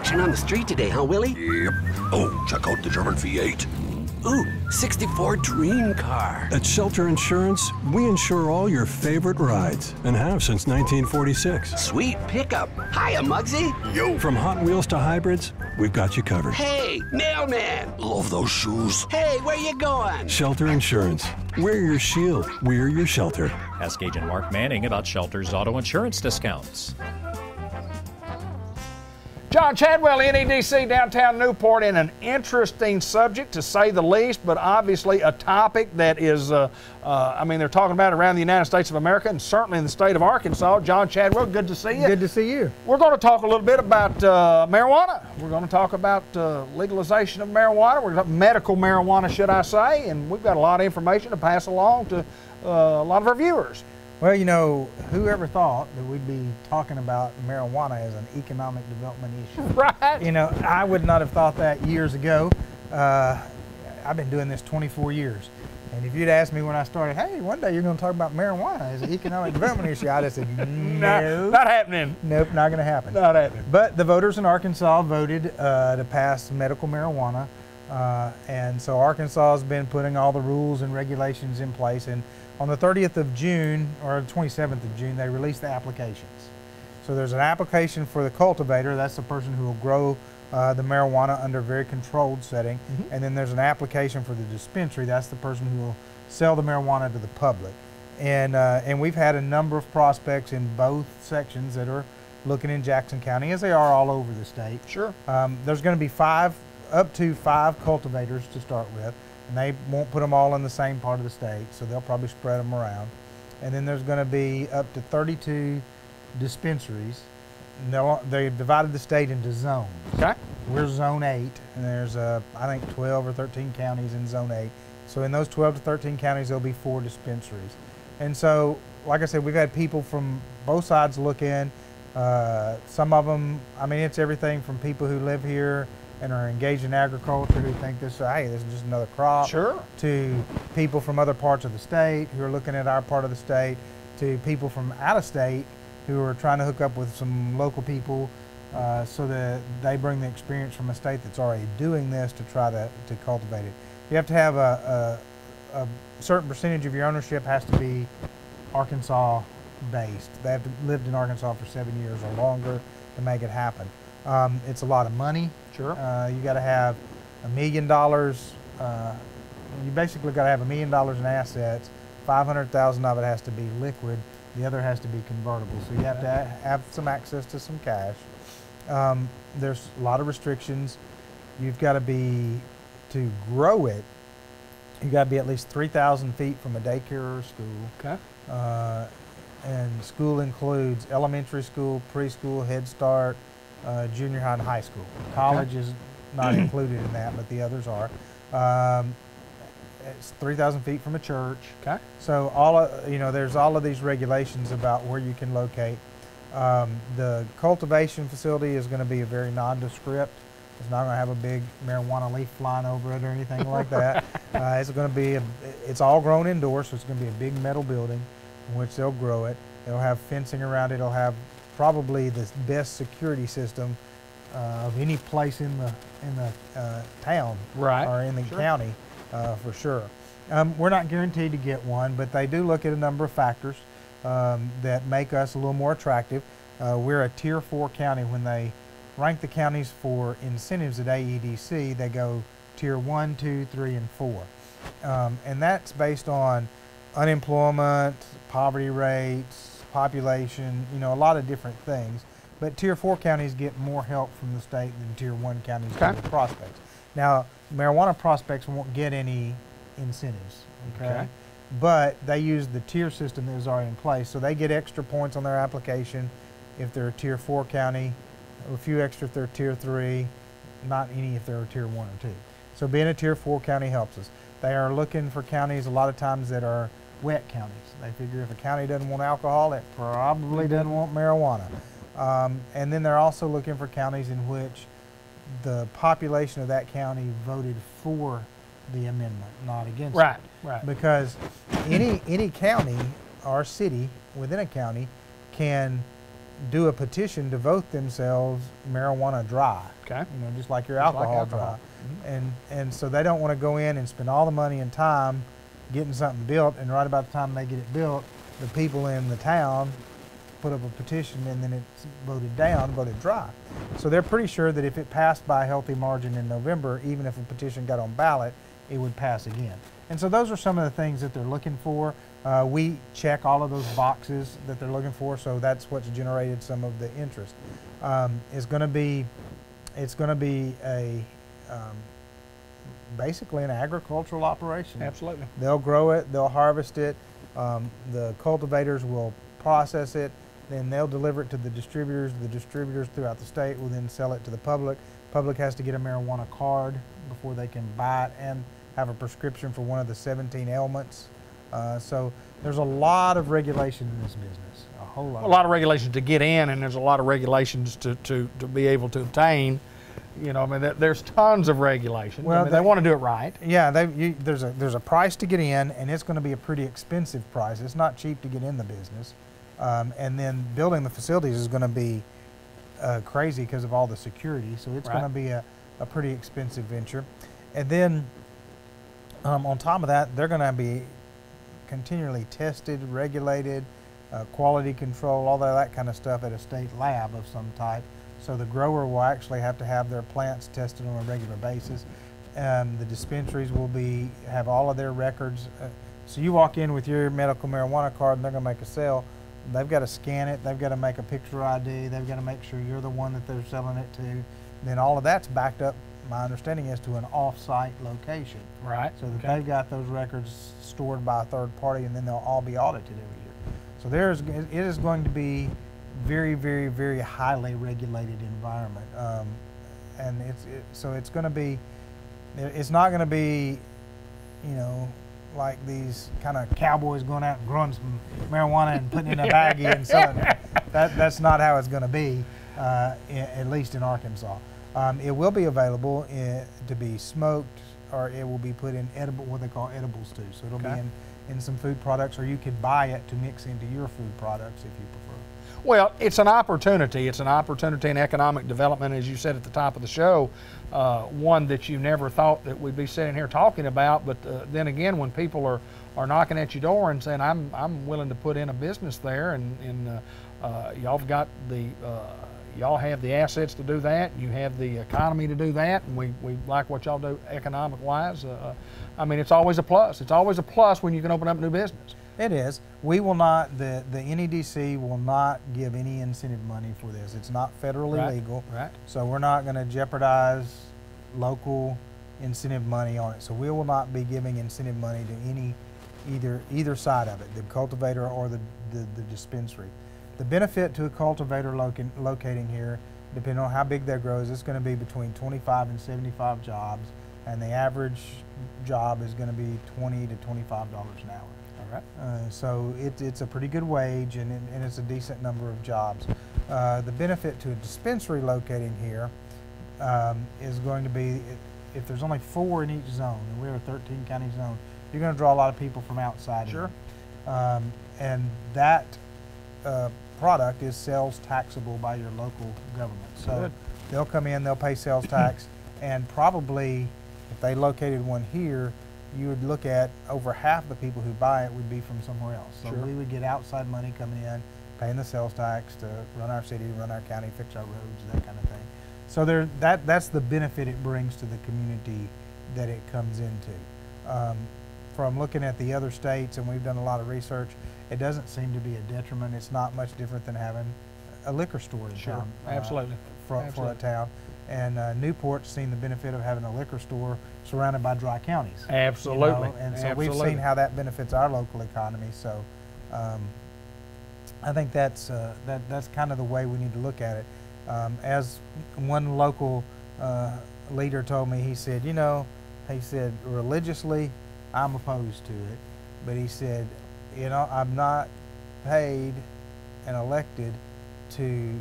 action on the street today, huh, Willie? Yep. Oh, check out the German V8. Ooh, 64 dream car. At Shelter Insurance, we insure all your favorite rides and have since 1946. Sweet pickup. Hiya, Muggsy. Yo. From Hot Wheels to hybrids, we've got you covered. Hey, mailman. Love those shoes. Hey, where you going? Shelter Insurance. We're your shield. We're your shelter. Ask Agent Mark Manning about Shelter's auto insurance discounts. John Chadwell, NEDC, downtown Newport, in an interesting subject, to say the least, but obviously a topic that is, I mean, they're talking about around the United States of America and certainly in the state of Arkansas. John Chadwell, good to see you. Good to see you. We're going to talk a little bit about marijuana. We're going to talk about legalization of marijuana. We're going to talk medical marijuana, should I say, and we've got a lot of information to pass along to a lot of our viewers. Well, you know, whoever thought that we'd be talking about marijuana as an economic development issue? Right. You know, I would not have thought that years ago. I've been doing this 24 years. And if you'd asked me when I started, hey, one day you're going to talk about marijuana as an economic development issue, I'd have said, no. Not happening. Nope, not going to happen. Not happening. But the voters in Arkansas voted to pass medical marijuana. And so Arkansas has been putting all the rules and regulations in place. And on the 30th of June, or the 27th of June, they released the applications. So there's an application for the cultivator. That's the person who will grow the marijuana under a very controlled setting. Mm-hmm. And then there's an application for the dispensary. That's the person who will sell the marijuana to the public. And we've had a number of prospects in both sections that are looking in Jackson County, as they are all over the state. Sure. There's going to be up to five cultivators to start with. And they won't put them all in the same part of the state, so they'll probably spread them around. And then there's going to be up to 32 dispensaries. And they've divided the state into zones. Okay. We're zone 8, and there's, I think, 12 or 13 counties in zone 8. So in those 12 to 13 counties, there'll be 4 dispensaries. And so, like I said, we've had people from both sides look in. Some of them, I mean, it's everything from people who live here and are engaged in agriculture who think this, hey, this is just another crop. Sure. To people from other parts of the state who are looking at our part of the state, to people from out of state who are trying to hook up with some local people so that they bring the experience from a state that's already doing this to try to cultivate it. You have to have a certain percentage of your ownership has to be Arkansas based. They have to lived in Arkansas for 7 years or longer to make it happen. It's a lot of money. Sure. You got to have $1 million. You basically got to have $1 million in assets. 500,000 of it has to be liquid. The other has to be convertible. So you have to have some access to some cash. There's a lot of restrictions. You've got to grow it. You got to be at least 3,000 feet from a daycare or school. Okay. And school includes elementary school, preschool, Head Start, junior high and high school. College is not included in that, but the others are. It's 3,000 feet from a church. Okay. So there's all of these regulations about where you can locate. The cultivation facility is going to be a very nondescript. It's not going to have a big marijuana leaf flying over it or anything like that. It's going to be it's all grown indoors, so it's going to be a big metal building in which they'll grow it. It'll have fencing around it. It'll have probably the best security system of any place in the town, right, or in the county, for sure. We're not guaranteed to get one, but they do look at a number of factors that make us a little more attractive. We're a Tier 4 county. When they rank the counties for incentives at AEDC, they go Tier 1, 2, 3, and 4. And that's based on unemployment, poverty rates, population, a lot of different things. But Tier 4 counties get more help from the state than Tier 1 counties do with prospects. Now, marijuana prospects won't get any incentives, okay? But they use the tier system that is already in place, so they get extra points on their application if they're a Tier 4 county, a few extra if they're Tier 3, not any if they're a Tier 1 or 2. So being a Tier 4 county helps us. They are looking for counties a lot of times that are wet counties. They figure if a county doesn't want alcohol, it probably doesn't want marijuana. And then they're also looking for counties in which the population of that county voted for the amendment, not against it. Right. Because any county or city within a county can do a petition to vote themselves marijuana dry. Okay. You know, just like your Just like alcohol, alcohol. dry. And so they don't want to go in and spend all the money and time getting something built, and right about the time they get it built, the people in the town put up a petition and then it's voted down, voted dry. So they're pretty sure that if it passed by a healthy margin in November, even if a petition got on ballot, it would pass again. And so those are some of the things that they're looking for. We check all of those boxes that they're looking for, so that's what's generated some of the interest. It's going to be a basically an agricultural operation. Absolutely. They'll grow it, they'll harvest it, the cultivators will process it, then they'll deliver it to the distributors. The distributors throughout the state will then sell it to the public. Public has to get a marijuana card before they can buy it and have a prescription for one of the 17 ailments. So there's a lot of regulation in this business, a whole lot. A lot of regulations to get in, and there's a lot of regulations to be able to obtain. You know, I mean, there's tons of regulations. Well, I mean, they want to do it right. Yeah, there's a price to get in, and it's going to be a pretty expensive price. It's not cheap to get in the business. And then building the facilities is going to be crazy because of all the security. So it's going to be a pretty expensive venture. And then on top of that, they're going to be continually tested, regulated, quality control, all that kind of stuff at a state lab of some type. So the grower will actually have to have their plants tested on a regular basis. The dispensaries will have all of their records. So you walk in with your medical marijuana card and they're going to make a sale. They've got to scan it. They've got to make a picture ID. They've got to make sure you're the one that they're selling it to. Then all of that's backed up, my understanding is, to an off-site location. Right. So that they've got those records stored by a third party, and then they'll all be audited every year. So it is going to be very, very, very highly regulated environment. And so it's going to be, it's not going to be, you know, like these kind of cowboys going out and growing some marijuana and putting it in a baggie and selling it. That's not how it's going to be, at least in Arkansas. It will be available to be smoked, or it will be put in what they call edibles too. So it'll be in some food products, or you could buy it to mix into your food products if you prefer. Well, it's an opportunity. It's an opportunity in economic development, as you said at the top of the show, one that you never thought that we'd be sitting here talking about. But then again, when people are knocking at your door and saying, I'm willing to put in a business there, and y'all got the y'all have the assets to do that, you have the economy to do that, and we like what y'all do economic-wise. I mean, it's always a plus. It's always a plus when you can open up new business. It is. We will not, the NEDC will not give any incentive money for this. It's not federally legal. Right. So we're not going to jeopardize local incentive money on it. So we will not be giving incentive money to either side of it, the cultivator or the dispensary. The benefit to a cultivator locating here, depending on how big that grows, it's going to be between 25 and 75 jobs, and the average job is going to be $20 to $25 an hour. Right. So it's a pretty good wage, and it's a decent number of jobs. The benefit to a dispensary locating here is going to be, if there's only 4 in each zone, and we're a 13 county zone, you're going to draw a lot of people from outside. Sure. And that product is sales taxable by your local government. So they'll come in, they'll pay sales tax, and probably if they located one here, you would look at over half the people who buy it would be from somewhere else. So we would get outside money coming in, paying the sales tax to run our city, run our county, fix our roads, that kind of thing. So that's the benefit it brings to the community that it comes into. From looking at the other states, and we've done a lot of research, it doesn't seem to be a detriment. It's not much different than having a liquor store in town. Absolutely. For a town. And Newport's seen the benefit of having a liquor store surrounded by dry counties. Absolutely. You know? And so we've seen how that benefits our local economy. So I think that's kind of the way we need to look at it. As one local leader told me, he said, religiously, I'm opposed to it. But he said, I'm not paid and elected to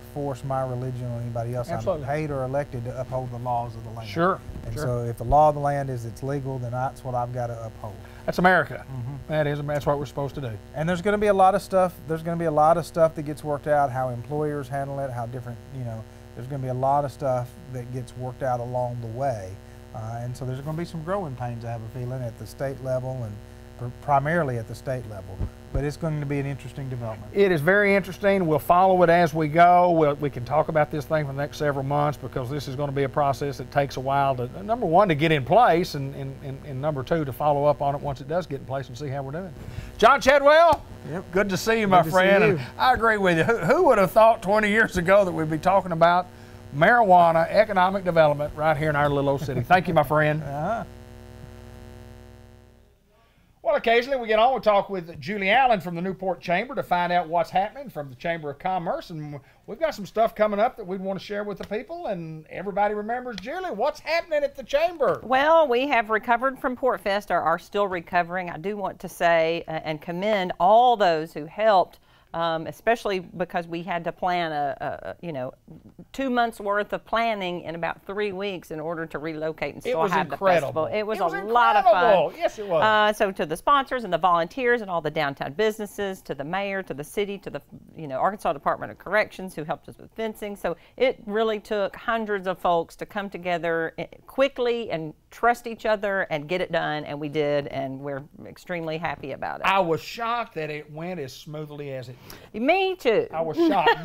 force my religion on anybody else. Absolutely. I'm paid or elected to uphold the laws of the land. Sure. And sure. so if the law of the land is it's legal, then that's what I've got to uphold. That's America. That's what we're supposed to do. And there's going to be a lot of stuff. There's going to be a lot of stuff that gets worked out. How employers handle it. How different. There's going to be a lot of stuff that gets worked out along the way. And so there's going to be some growing pains, I have a feeling, at the state level and primarily at the state level. But it's going to be an interesting development. It is very interesting. We'll follow it as we go. We can talk about this thing for the next several months because this is going to be a process that takes a while to, number one, to get in place, and number two, to follow up on it once it does get in place and see how we're doing. John Chadwell, Yep. good to see you, my Good to see friend. you. And I agree with you. Who would have thought 20 years ago that we'd be talking about marijuana economic development right here in our little old city? Thank you, my friend. Well, occasionally we get on, we talk with Julie Allen from the Newport Chamber to find out what's happening from the Chamber of Commerce, and we've got some stuff coming up that we want to share with the people, and everybody remembers, Julie, what's happening at the Chamber? Well, we have recovered from Port Fest, or are still recovering. I do want to say and commend all those who helped, especially because we had to plan 2 months worth of planning in about 3 weeks in order to relocate and still have the festival. It was a lot of fun. Yes, it was. So to the sponsors and the volunteers and all the downtown businesses, to the mayor, to the city, to the Arkansas Department of Corrections who helped us with fencing. So it really took hundreds of folks to come together quickly and trust each other and get it done, and we did, and we're extremely happy about it. I was shocked that it went as smoothly as it did. Me too. I was shocked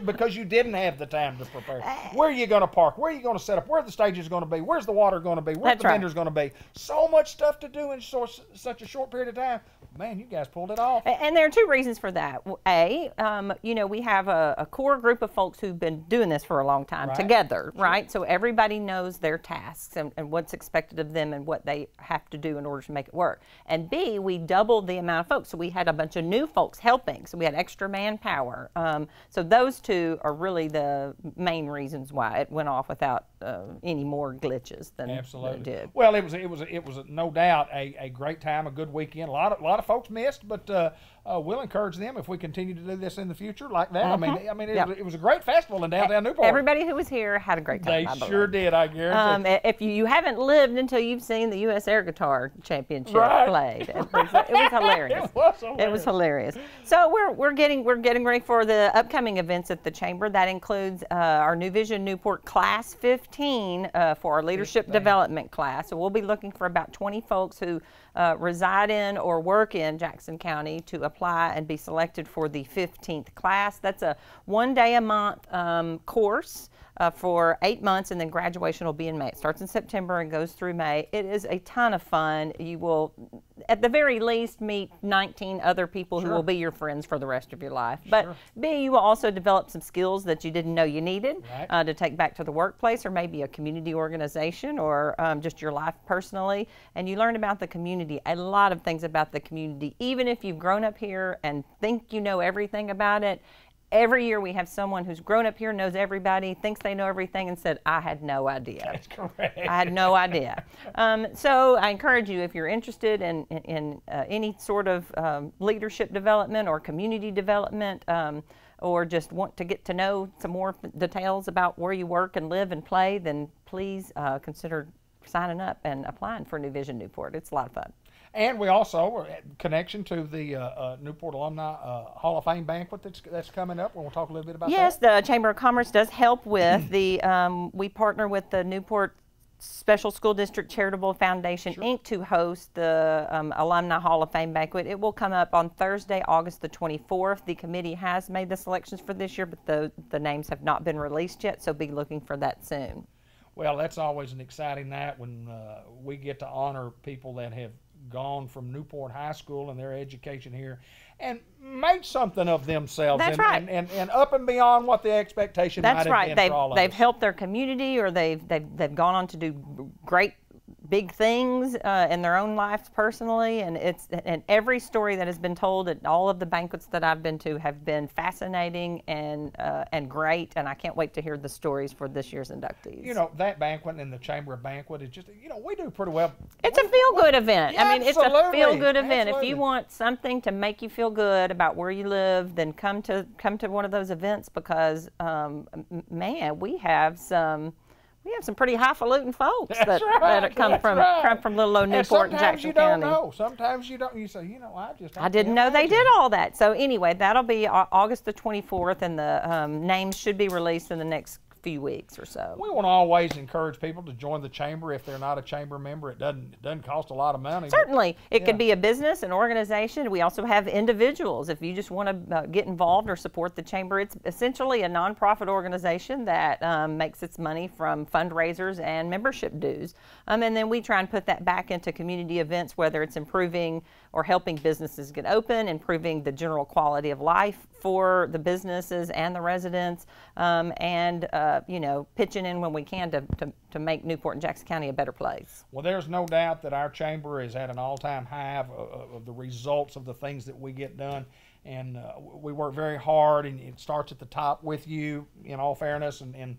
because you didn't have the time to prepare. Where are you going to park? Where are you going to set up? Where are the stages going to be? Where's the water going to be? Where's That's the right. vendors going to be? So much stuff to do in such a short period of time. Man, you guys pulled it off. And there are two reasons for that. We have a core group of folks who've been doing this for a long time together, right? So everybody knows their tasks and what's expected of them and what they have to do in order to make it work. And B, we doubled the amount of folks. So we had a bunch of new folks helping. So we had extra manpower. So those two are really the main reasons why it went off without any more glitches than it did. Well, it was no doubt a great time, a good weekend. A lot of folks missed, but we'll encourage them if we continue to do this in the future like that. It was a great festival in downtown Newport. Everybody who was here had a great time. They sure did, I guarantee. If you haven't lived until you've seen the U.S. Air Guitar Championship played, it was hilarious. It was hilarious. So we're getting ready for the upcoming events at the Chamber. That includes our New Vision Newport Class 15 for our Leadership Development class. So we'll be looking for about 20 folks who reside in or work in Jackson County to apply and be selected for the 15th class. That's a 1 day a month course for 8 months, and then graduation will be in May. It starts in September and goes through May. It is a ton of fun. You will, at the very least, meet 19 other people who will be your friends for the rest of your life. But B, you will also develop some skills that you didn't know you needed to take back to the workplace, or maybe a community organization, or just your life personally. And you learn about the community, a lot of things about the community. Even if you've grown up here and think you know everything about it, every year we have someone who's grown up here, knows everybody, thinks they know everything, and said, I had no idea. That's correct. I had no idea. So I encourage you, if you're interested in any sort of leadership development or community development, or just want to get to know some more details about where you work and live and play, then please consider signing up and applying for New Vision Newport. It's a lot of fun. And we also are in connection to the Newport Alumni Hall of Fame banquet that's coming up. We'll talk a little bit about that. Yes, the Chamber of Commerce does help with the, we partner with the Newport Special School District Charitable Foundation, Inc. to host the Alumni Hall of Fame banquet. It will come up on Thursday, August the 24th. The committee has made the selections for this year, but the names have not been released yet, so be looking for that soon. Well, that's always an exciting night when we get to honor people that have gone from Newport High School and their education here and made something of themselves. That's right. And up and beyond what the expectation might have been for all of us. They've helped their community, or they've gone on to do great big things in their own lives personally, and every story that has been told at all of the banquets that I've been to have been fascinating and great, and I can't wait to hear the stories for this year's inductees. You know, that banquet and the Chamber of Banquet is just, you know, we do pretty well. It's a feel-good event. Yeah, I mean, it's a absolutely. feel-good event. Absolutely. If you want something to make you feel good about where you live, then come to one of those events because, man, we have some pretty highfalutin folks that come from little old Newport and Jackson County. Sometimes you don't. You say, you know, I didn't know they did all that. So anyway, that'll be August the 24th, and the names should be released in the next few weeks or so. We want to always encourage people to join the chamber if they're not a chamber member. It doesn't cost a lot of money. Certainly. It could be a business, an organization. We also have individuals. If you just want to get involved or support the chamber, it's essentially a nonprofit organization that makes its money from fundraisers and membership dues. And then we try and put that back into community events, whether it's improving or helping businesses get open, improving the general quality of life for the businesses and the residents, and you know, pitching in when we can to make Newport and Jackson County a better place. Well, there's no doubt that our chamber is at an all-time high of the results of the things that we get done. And we work very hard, and it starts at the top with you, in all fairness, and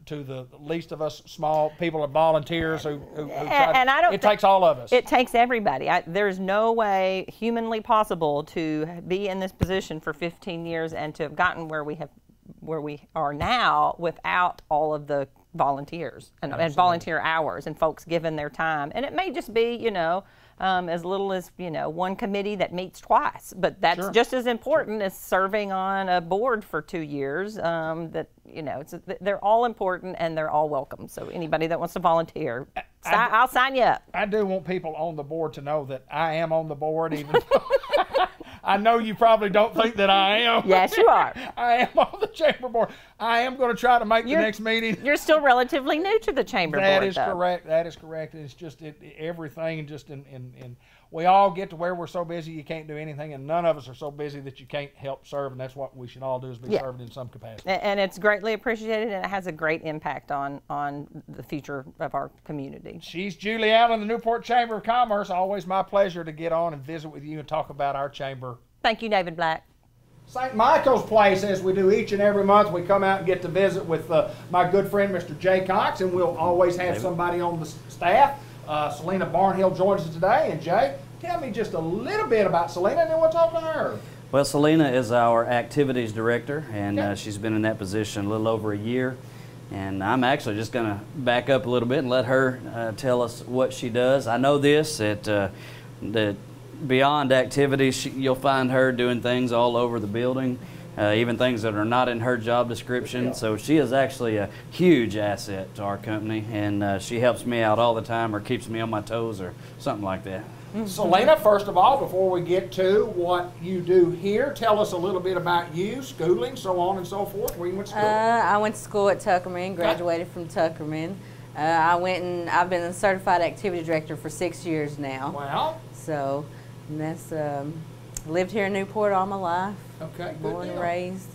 to the least of us small people and volunteers who try. And I don't. It takes all of us. It takes everybody. There's no way humanly possible to be in this position for 15 years and to have gotten where we are now without all of the volunteers and volunteer hours and folks giving their time. And it may just be, you know, as little as, you know, one committee that meets twice, but that's just as important as serving on a board for 2 years. That, you know, they're all important and they're all welcome. So anybody that wants to volunteer, I'll sign you up. I do want people on the board to know that I am on the board, even though I know you probably don't think that I am. Yes, you are. I am on the chamber board. I am going to try to make the next meeting. You're still relatively new to the chamber board, That is though. correct. That is correct. It's just everything just in we all get to where we're so busy you can't do anything, and none of us are so busy that you can't help serve, and that's what we should all do is be serving in some capacity. And it's greatly appreciated, and it has a great impact on the future of our community. She's Julie Allen, the Newport Chamber of Commerce. Always my pleasure to get on and visit with you and talk about our chamber. Thank you, David Black. St. Michael's Place, as we do each and every month, we come out and get to visit with my good friend, Mr. Jay Cox, and we'll always have somebody on the staff. Selena Barnhill joins us today, and Jay, tell me just a little bit about Selena, and then we'll talk to her. Well, Selena is our activities director, and she's been in that position a little over a year. And I'm actually just going to back up a little bit and let her tell us what she does. I know this, that beyond activities, you'll find her doing things all over the building, even things that are not in her job description. So she is actually a huge asset to our company, and she helps me out all the time, or keeps me on my toes, or something like that. Selena, first of all, before we get to what you do here, tell us a little bit about you, schooling, so on and so forth. Where you went to school? I went to school at Tuckerman, graduated from Tuckerman. I've been a certified activity director for 6 years now. Wow. So, and that's lived here in Newport all my life. Okay, good Born and deal. raised.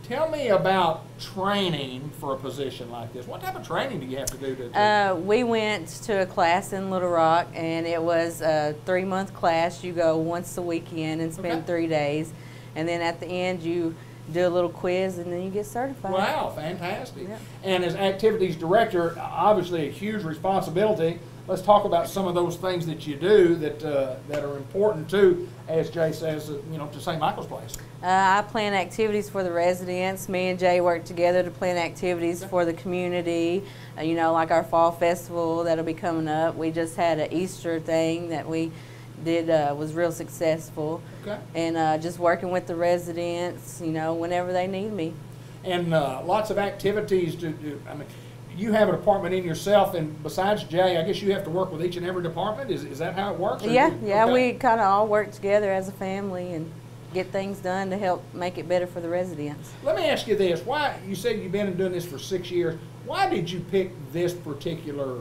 Tell me about training for a position like this. What type of training do you have to do to We went to a class in Little Rock, and it was a 3-month class. You go once a weekend and spend 3 days, and then at the end you do a little quiz, and then you get certified. Wow, fantastic. Yep. And as activities director, obviously a huge responsibility. Let's talk about some of those things that you do that are important too, as Jay says, you know, to St. Michael's Place. I plan activities for the residents. Me and Jay work together to plan activities for the community. You know, like our fall festival that'll be coming up. We just had an Easter thing that we did, was real successful. Okay. And just working with the residents, you know, whenever they need me. And lots of activities to do. I mean, you have a department in yourself, and besides Jay, I guess you have to work with each and every department. Is that how it works? Yeah, we kind of all work together as a family and get things done to help make it better for the residents. Let me ask you this. Why, you said you've been doing this for 6 years. Why did you pick this particular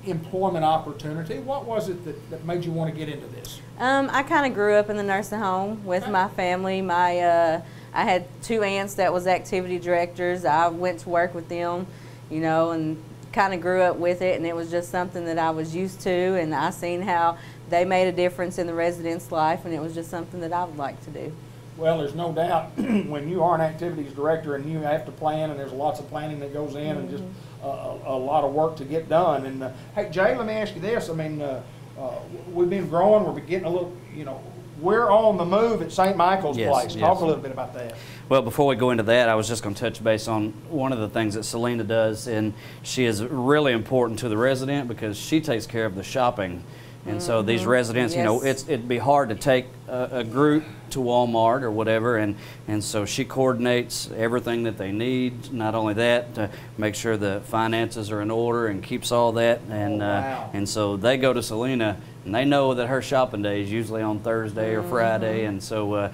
employment opportunity? What was it that made you want to get into this? I kind of grew up in the nursing home with my family. I had 2 aunts that was activity directors. I went to work with them, you know, and kind of grew up with it, and it was just something that I was used to, and I seen how they made a difference in the residents' life, and it was just something that I would like to do. Well, there's no doubt when you are an activities director and you have to plan, and there's lots of planning that goes in, and just a lot of work to get done. And hey, Jay, let me ask you this. I mean, we've been growing. We're getting a little, we're on the move at St. Michael's Place. Talk a little bit about that. Well, before we go into that, I was just going to touch base on one of the things that Selena does, and she is really important to the resident because she takes care of the shopping. And so these residents, it'd be hard to take a group to Walmart or whatever, and so she coordinates everything that they need. Not only that, to make sure the finances are in order and keeps all that. And and so they go to Selena, and they know that her shopping day is usually on Thursday or Friday, and so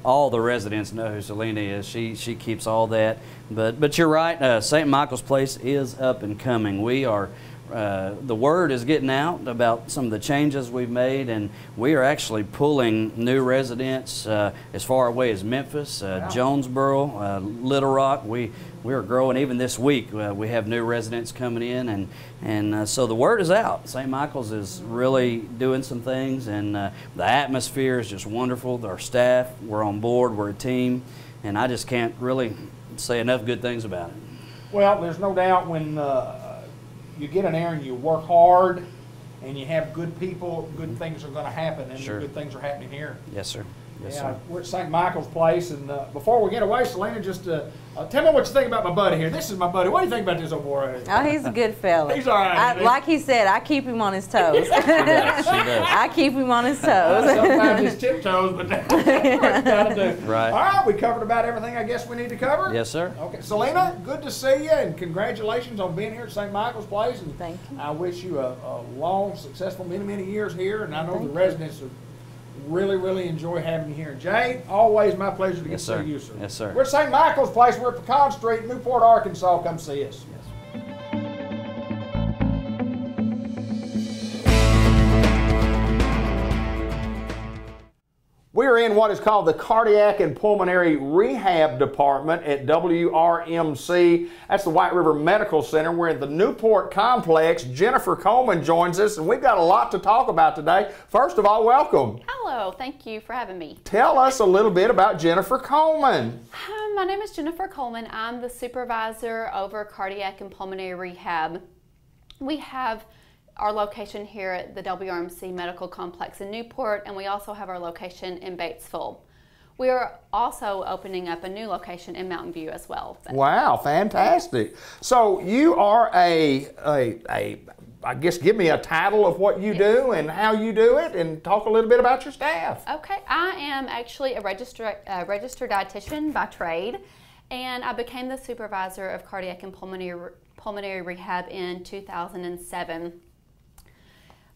all the residents know who Selena is. She keeps all that. But you're right. St. Michael's Place is up and coming. We are. The word is getting out about some of the changes we've made, and we are actually pulling new residents as far away as Memphis, Jonesboro, Little Rock. We are growing. Even this week we have new residents coming in, and so the word is out. St. Michael's is really doing some things, and the atmosphere is just wonderful. Our staff, we're on board, we're a team, and I just can't really say enough good things about it. Well, there's no doubt when you get in there and you work hard and you have good people, good things are going to happen, and good things are happening here. Yes, sir. Yes, sir. We're at St. Michael's Place, and before we get away, Selena, just tell me what you think about my buddy here. This is my buddy. What do you think about this old boy? Oh, he's a good fella. He's all right. Like he said, I keep him on his toes. She does. I keep him on his toes. Sometimes his tiptoes, but that's what you got to do. Right. All right, we covered about everything I guess we need to cover. Yes, sir. Okay, Selena, good to see you, and congratulations on being here at St. Michael's Place. And thank you. I wish you a long, successful, many years here, and I know the residents are really enjoy having you here. Jay, always my pleasure to get to see you, sir. Yes, sir. We're at St. Michael's Place. We're at Pecan Street, Newport, Arkansas. Come see us. We're in what is called the Cardiac and Pulmonary Rehab Department at WRMC. That's the White River Medical Center. We're at the Newport Complex. Jennifer Coleman joins us, and we've got a lot to talk about today. First of all, welcome. Hello, thank you for having me. Tell us a little bit about Jennifer Coleman. My name is Jennifer Coleman. I'm the supervisor over Cardiac and Pulmonary Rehab. We have our location here at the WRMC Medical Complex in Newport, and we also have our location in Batesville. We are also opening up a new location in Mountain View as well. Wow, fantastic. So you are I guess give me a title of what you do and how you do it, and talk a little bit about your staff. Okay, I am actually a registered dietitian by trade, and I became the supervisor of Cardiac and Pulmonary Rehab in 2007.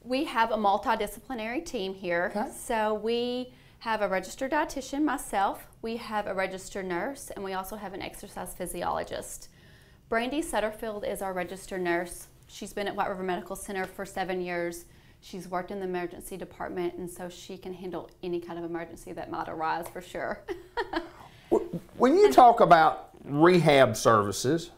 We have a multidisciplinary team here. Okay. So we have a registered dietitian, myself, we have a registered nurse, and we also have an exercise physiologist. Brandy Sutterfield is our registered nurse. She's been at White River Medical Center for 7 years. She's worked in the emergency department, and so she can handle any kind of emergency that might arise for sure. When you talk about rehab services,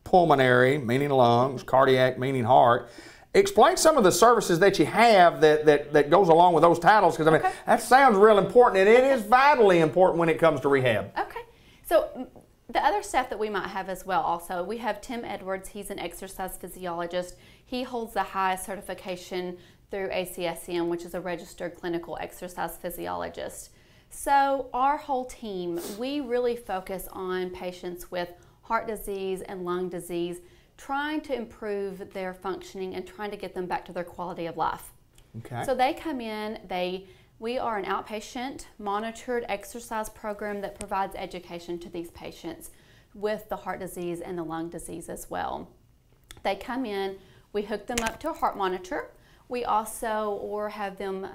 pulmonary, meaning lungs, cardiac, meaning heart, explain some of the services that you have that goes along with those titles, because I mean, that sounds real important, and it is vitally important when it comes to rehab. Okay. So the other staff that we might have as well also, we have Tim Edwards. He's an exercise physiologist. He holds the highest certification through ACSM, which is a registered clinical exercise physiologist. So our whole team, we really focus on patients with heart disease and lung disease, trying to improve their functioning and trying to get them back to their quality of life. Okay. So they come in, we are an outpatient monitored exercise program that provides education to these patients with the heart disease and the lung disease as well. They come in, we hook them up to a heart monitor. We also have them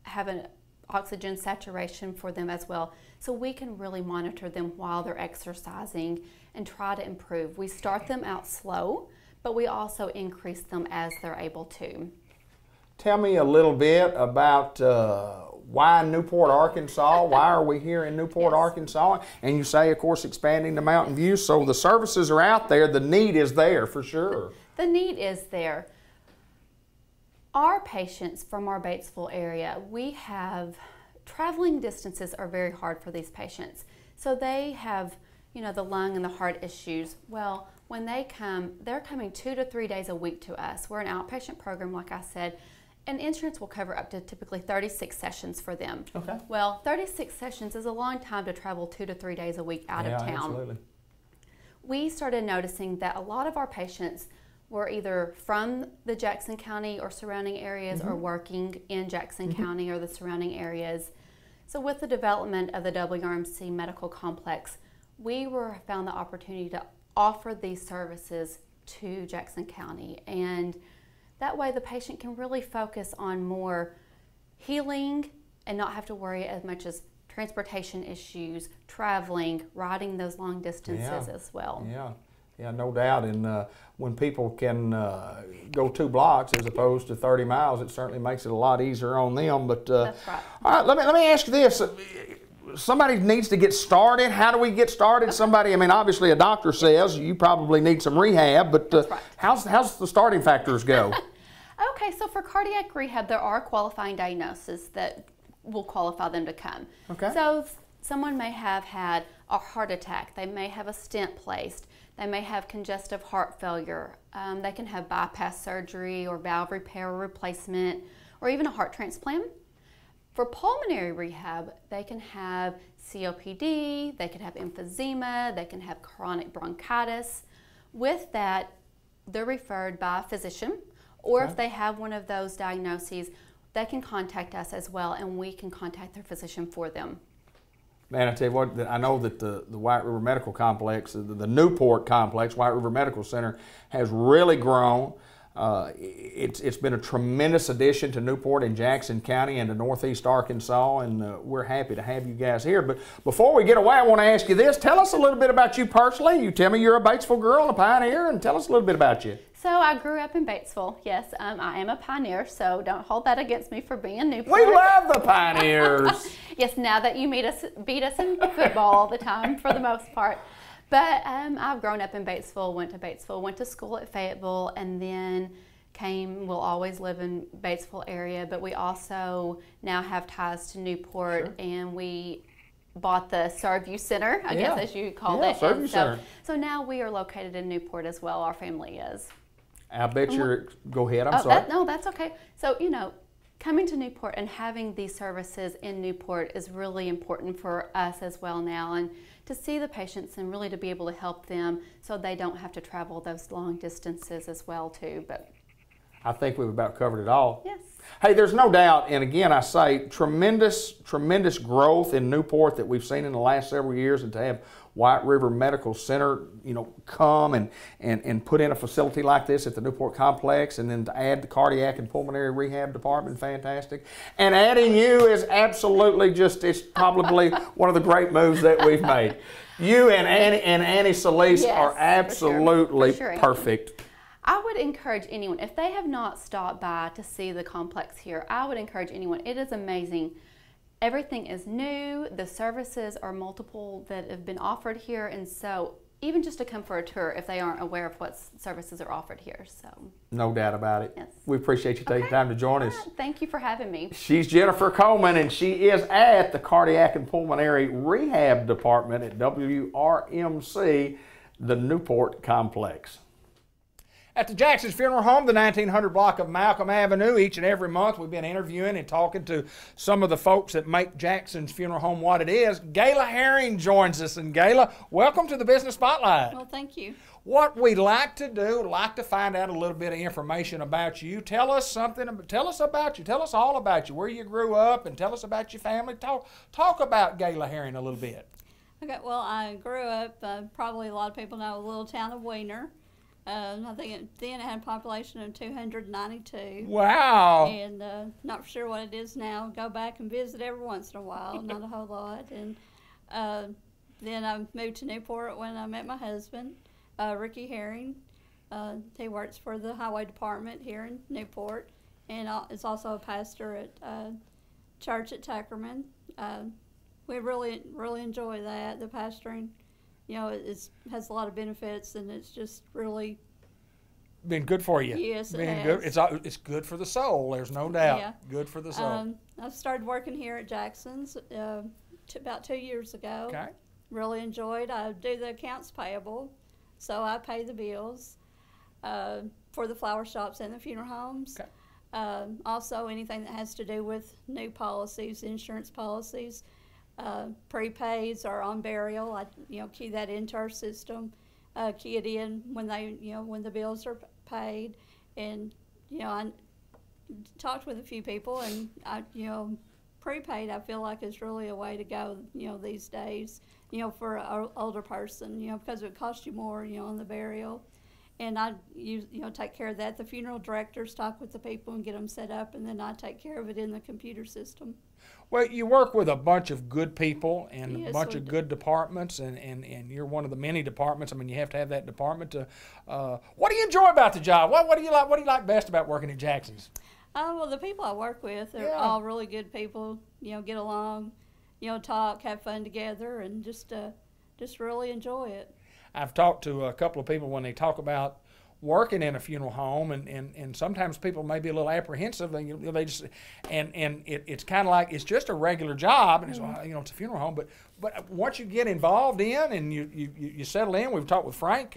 have an oxygen saturation for them as well, so we can really monitor them while they're exercising and try to improve. We start them out slow, but we also increase them as they're able to. Tell me a little bit about why Newport, Arkansas? Why are we here in Newport, Arkansas? And you say, of course, expanding to Mountain View. So the services are out there. The need is there for sure. The need is there. Our patients from our Batesville area, we have traveling distances are very hard for these patients. So they have, you know, the lung and the heart issues. Well, when they come, they're coming 2 to 3 days a week to us. We're an outpatient program, like I said, and insurance will cover up to typically 36 sessions for them. Okay. Well, 36 sessions is a long time to travel 2 to 3 days a week out of town. Absolutely. We started noticing that a lot of our patients were either from the Jackson County or surrounding areas or working in Jackson County or the surrounding areas. So with the development of the WRMC Medical Complex, we found the opportunity to offer these services to Jackson County, and that way the patient can really focus on more healing and not have to worry as much as transportation issues, traveling, riding those long distances as well. Yeah, no doubt. And when people can go 2 blocks as opposed to 30 miles, it certainly makes it a lot easier on them. But That's right. all right, let me ask you this. Somebody needs to get started. How do we get started? Somebody, I mean, obviously a doctor says you probably need some rehab, but how's the starting factors go? Okay, so for cardiac rehab, there are qualifying diagnoses that will qualify them to come. Okay. So someone may have had a heart attack. They may have a stent placed. They may have congestive heart failure. They can have bypass surgery or valve repair or replacement, or even a heart transplant. For pulmonary rehab, they can have COPD, they can have emphysema, they can have chronic bronchitis. With that, they're referred by a physician, or if they have one of those diagnoses, they can contact us as well, and we can contact their physician for them. Man, I tell you what, I know that the White River Medical Complex, the Newport Complex, White River Medical Center, has really grown. It's been a tremendous addition to Newport and Jackson County and to Northeast Arkansas, and we're happy to have you guys here. But before we get away, I want to ask you this. Tell us a little bit about you personally. You tell me you're a Batesville girl, a pioneer, and tell us a little bit about you. So I grew up in Batesville, yes. I am a pioneer, so don't hold that against me for being Newport. We love the pioneers. Yes, now that you beat us in football all the time for the most part. But I've grown up in Batesville, went to school at Fayetteville, and then we'll always live in Batesville area, but we also now have ties to Newport, and we bought the Serveview Center, I guess as you call it. Serveview Center. So now we are located in Newport as well, our family is. I bet you're, go ahead, I'm sorry. No, that's okay. So, you know, coming to Newport and having these services in Newport is really important for us as well now, and to see the patients and really to be able to help them so they don't have to travel those long distances as well too. But I think we've about covered it all. yes. Hey, there's no doubt, and again, I say tremendous growth in Newport that we've seen in the last several years, and to have White River Medical Center, you know, come and put in a facility like this at the Newport Complex, and then to add the cardiac and pulmonary rehab department, fantastic. And adding you is absolutely just, it's probably one of the great moves that we've made. You and Annie Solis are absolutely perfect. I would encourage anyone, if they have not stopped by to see the complex here, I would encourage anyone. It is amazing. Everything is new. The services are multiple that have been offered here, and so even just to come for a tour if they aren't aware of what services are offered here. So no doubt about it. Yes. We appreciate you taking time to join us. Thank you for having me. She's Jennifer Coleman, and she is at the Cardiac and Pulmonary Rehab Department at WRMC, the Newport Complex. At the Jackson's Funeral Home, the 1900 block of Malcolm Avenue, each and every month we've been interviewing and talking to some of the folks that make Jackson's Funeral Home what it is. Gayla Herring joins us, and Gayla, welcome to the Business Spotlight. Well, thank you. What we like to do, like to find out a little bit of information about you. Tell us something, tell us about you, tell us all about you, where you grew up, and tell us about your family. Talk about Gayla Herring a little bit. Okay, well, I grew up, probably a lot of people know, a little town of Weiner. I think then it had a population of 292. Wow. And not sure what it is now. Go back and visit every once in a while, not a whole lot. And then I moved to Newport when I met my husband, Ricky Herring. He works for the highway department here in Newport, and is also a pastor at church at Tuckerman. We really enjoy that. The pastoring, you know, has a lot of benefits, and it's just really been good for you. Yes, been it good. has. It's good for the soul. There's no doubt. Yeah. Good for the soul. I've started working here at Jackson's about 2 years ago. Okay. Really enjoyed. I do the accounts payable, so I pay the bills for the flower shops and the funeral homes. Okay. Also, anything that has to do with new policies, insurance policies, prepaids or on burial. I key that into our system. Key it in when when the bills are paid, and I talked with a few people, and prepaid I feel like is really a way to go these days for an older person because it would cost you more on the burial, and I take care of that. The funeral directors talk with the people and get them set up, and then I take care of it in the computer system. Well, you work with a bunch of good people and Yes, a bunch we of do. good departments, and you're one of the many departments. I mean, you have to have that department to. What do you enjoy about the job? What do you like? What do you like best about working at Jackson's? Well, the people I work with, they're Yeah. all really good people. Get along, talk, have fun together, and just really enjoy it. I've talked to a couple of people when they talk about working in a funeral home, and sometimes people may be a little apprehensive, and they just it's kind of like it's just a regular job, and it's it's a funeral home, but once you get involved in and you settle in, we've talked with Frank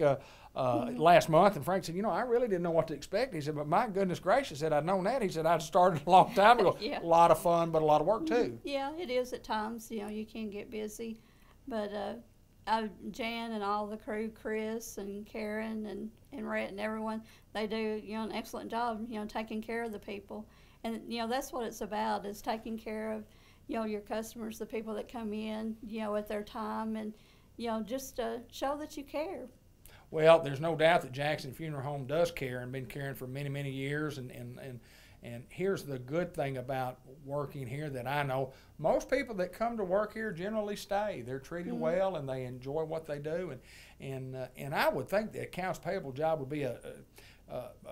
last month, and Frank said, I really didn't know what to expect. He said, but my goodness gracious, said I'd known that. He said I'd started a long time ago. Yeah. A lot of fun, but a lot of work too. Yeah, it is at times. You can get busy, but Jan and all the crew, Chris and Karen and Rhett and everyone, they do an excellent job taking care of the people, and that's what it's about, is taking care of your customers, the people that come in at their time, and just show that you care. Well, there's no doubt that Jackson Funeral Home does care and been caring for many, many years. And here's the good thing about working here that I know. Most people that come to work here generally stay. They're treated well, and they enjoy what they do. And I would think the accounts payable job would be a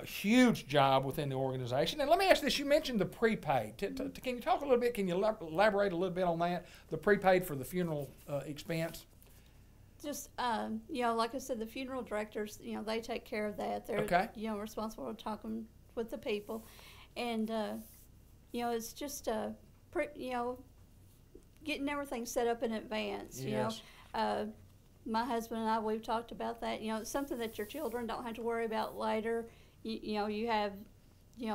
huge job within the organization. And let me ask this. You mentioned the prepaid. Can you talk a little bit? Can you elaborate a little bit on that, the prepaid for the funeral expense? Just like I said, the funeral directors, they take care of that. They're Okay. Responsible for talking with the people, and it's just getting everything set up in advance. Yes. My husband and I, we've talked about that. It's something that your children don't have to worry about later. You have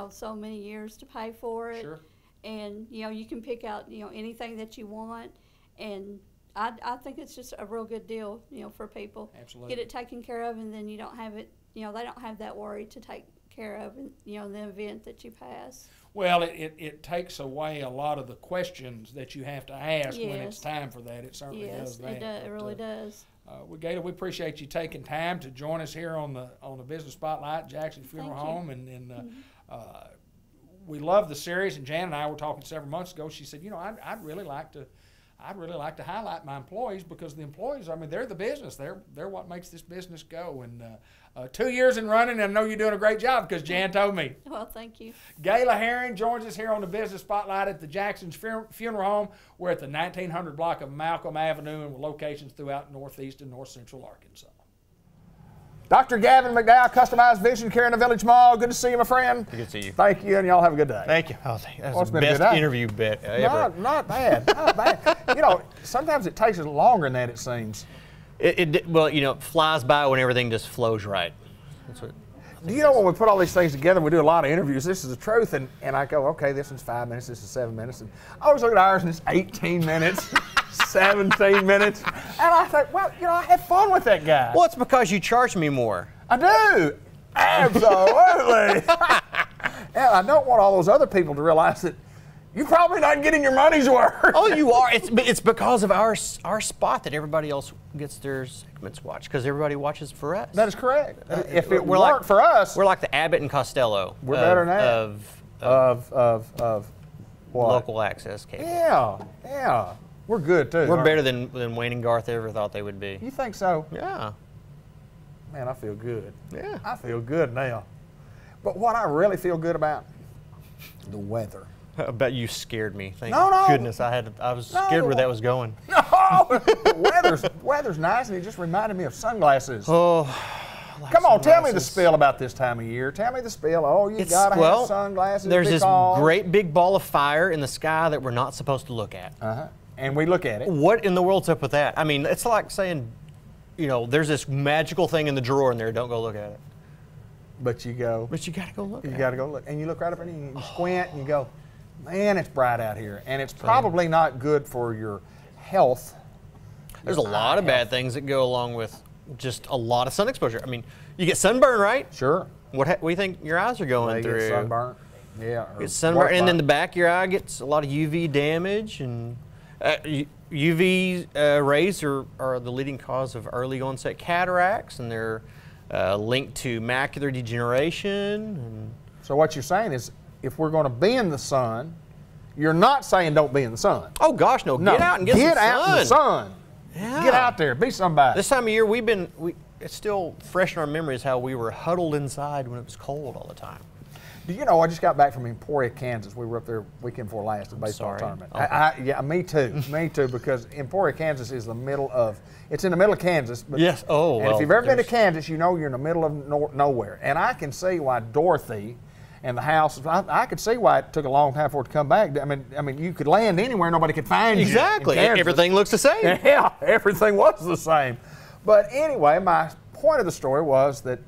so many years to pay for it. Sure. And you can pick out anything that you want, and I think it's just a real good deal, for people. Absolutely. Get it taken care of, and then you don't have it, they don't have that worry to take care of, in the event that you pass. Well, it takes away a lot of the questions that you have to ask when it's Yes. time for that. It certainly does that. It does. It really does. Gator, we appreciate you taking time to join us here on the Business Spotlight, Jackson Funeral Thank you. Home, and we love the series. And Jan and I were talking several months ago. She said, I'd really like to highlight my employees, because the employees, I mean, they're the business. They're what makes this business go. And 2 years in running, and I know you're doing a great job, because Jan told me. Well, thank you. Gayla Herring joins us here on the Business Spotlight at the Jackson's Funeral Home. We're at the 1900 block of Malcolm Avenue, and with locations throughout northeast and north central Arkansas. Dr. Gavin McDowell, Customized Vision Care in the Village Mall. Good to see you, my friend. Good to see you. Thank you, and y'all have a good day. Thank you. Oh, thank you. That's Well, it's the been a best good day. interview bit ever. Not bad. Not bad. Sometimes it takes us longer than that, it seems. Well, it flies by when everything just flows right. That's what. Do you know when we put all these things together, we do a lot of interviews, this is the truth, and I go, okay, this one's 5 minutes, this is 7 minutes, and I always look at ours and it's 18 minutes, 17 minutes, and I think, well, I have fun with that guy. Well, it's because you charge me more. I do, absolutely. And I don't want all those other people to realize that you're probably not getting your money's worth. Oh, you are. It's because of our spot that everybody else gets their segments watched, because everybody watches for us. That is correct. If it we're weren't for us, we're like the Abbott and Costello. We're better than that. Of what? Local access cable. Yeah. We're good too. We're better than Wayne and Garth ever thought they would be. You think so? Yeah. Man, I feel good. Yeah. I feel good now. But what I really feel good about, the weather. I bet you scared me. Thank No. goodness I was scared where that was going. No, weather's nice, and it just reminded me of sunglasses. Oh, come on, tell me the spiel about this time of year. Tell me the spiel. Oh, you gotta have sunglasses. There's this because... great big ball of fire in the sky that we're not supposed to look at. And we look at it. What in the world's up with that? I mean, it's like saying, there's this magical thing in the drawer in there. Don't go look at it. But you go. But you gotta go look. You gotta go look, and you look right up and you squint, and you go, man, it's bright out here, and it's probably not good for your health. There's a lot of bad things that go along with just a lot of sun exposure. I mean, you get sunburn, right? Sure. What do you think your eyes are going through? Get sunburn. Yeah. Get sunburn, and then the back of your eye gets a lot of UV damage, and UV rays are the leading cause of early onset cataracts, and they're linked to macular degeneration. And so what you're saying is, if we're going to be in the sun, you're not saying don't be in the sun. Oh gosh, no. Get out and get some sun. Get out in the sun. Yeah. Get out there. Be somebody. This time of year, it's still fresh in our memories how we were huddled inside when it was cold all the time. Do you know, I just got back from Emporia, Kansas. We were up there weekend before last at the baseball tournament. Okay. Yeah, me too. Me too, because Emporia, Kansas is in the middle of Kansas. But, yes. Oh, and if you've ever been to Kansas, you know you're in the middle of nowhere. And I can see why Dorothy and the house, I could see why it took a long time for it to come back. I mean, you could land anywhere, nobody could find you. Exactly. Everything looks the same. Yeah, everything was the same. But anyway, my point of the story was that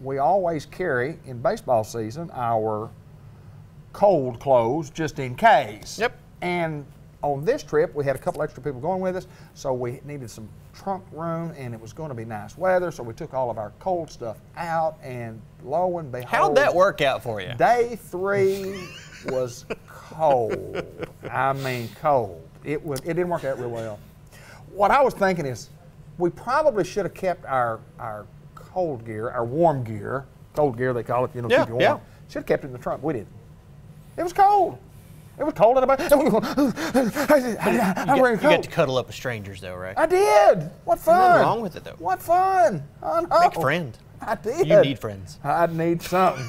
we always carry, in baseball season, our cold clothes just in case. Yep. And on this trip, we had a couple extra people going with us, so we needed some trunk room, and it was going to be nice weather, so we took all of our cold stuff out, and lo and behold. How'd that work out for you? Day 3 was cold. I mean, cold. It didn't work out real well. What I was thinking is, we probably should have kept our cold gear, our warm gear, cold gear they call it, keep you warm. Yeah. Should have kept it in the trunk. We didn't. It was cold. It was cold in the You get to cuddle up with strangers, though, right? I did. What fun. Nothing wrong with it, though. What fun. I know. Make a friend. I did. You need friends. I need something.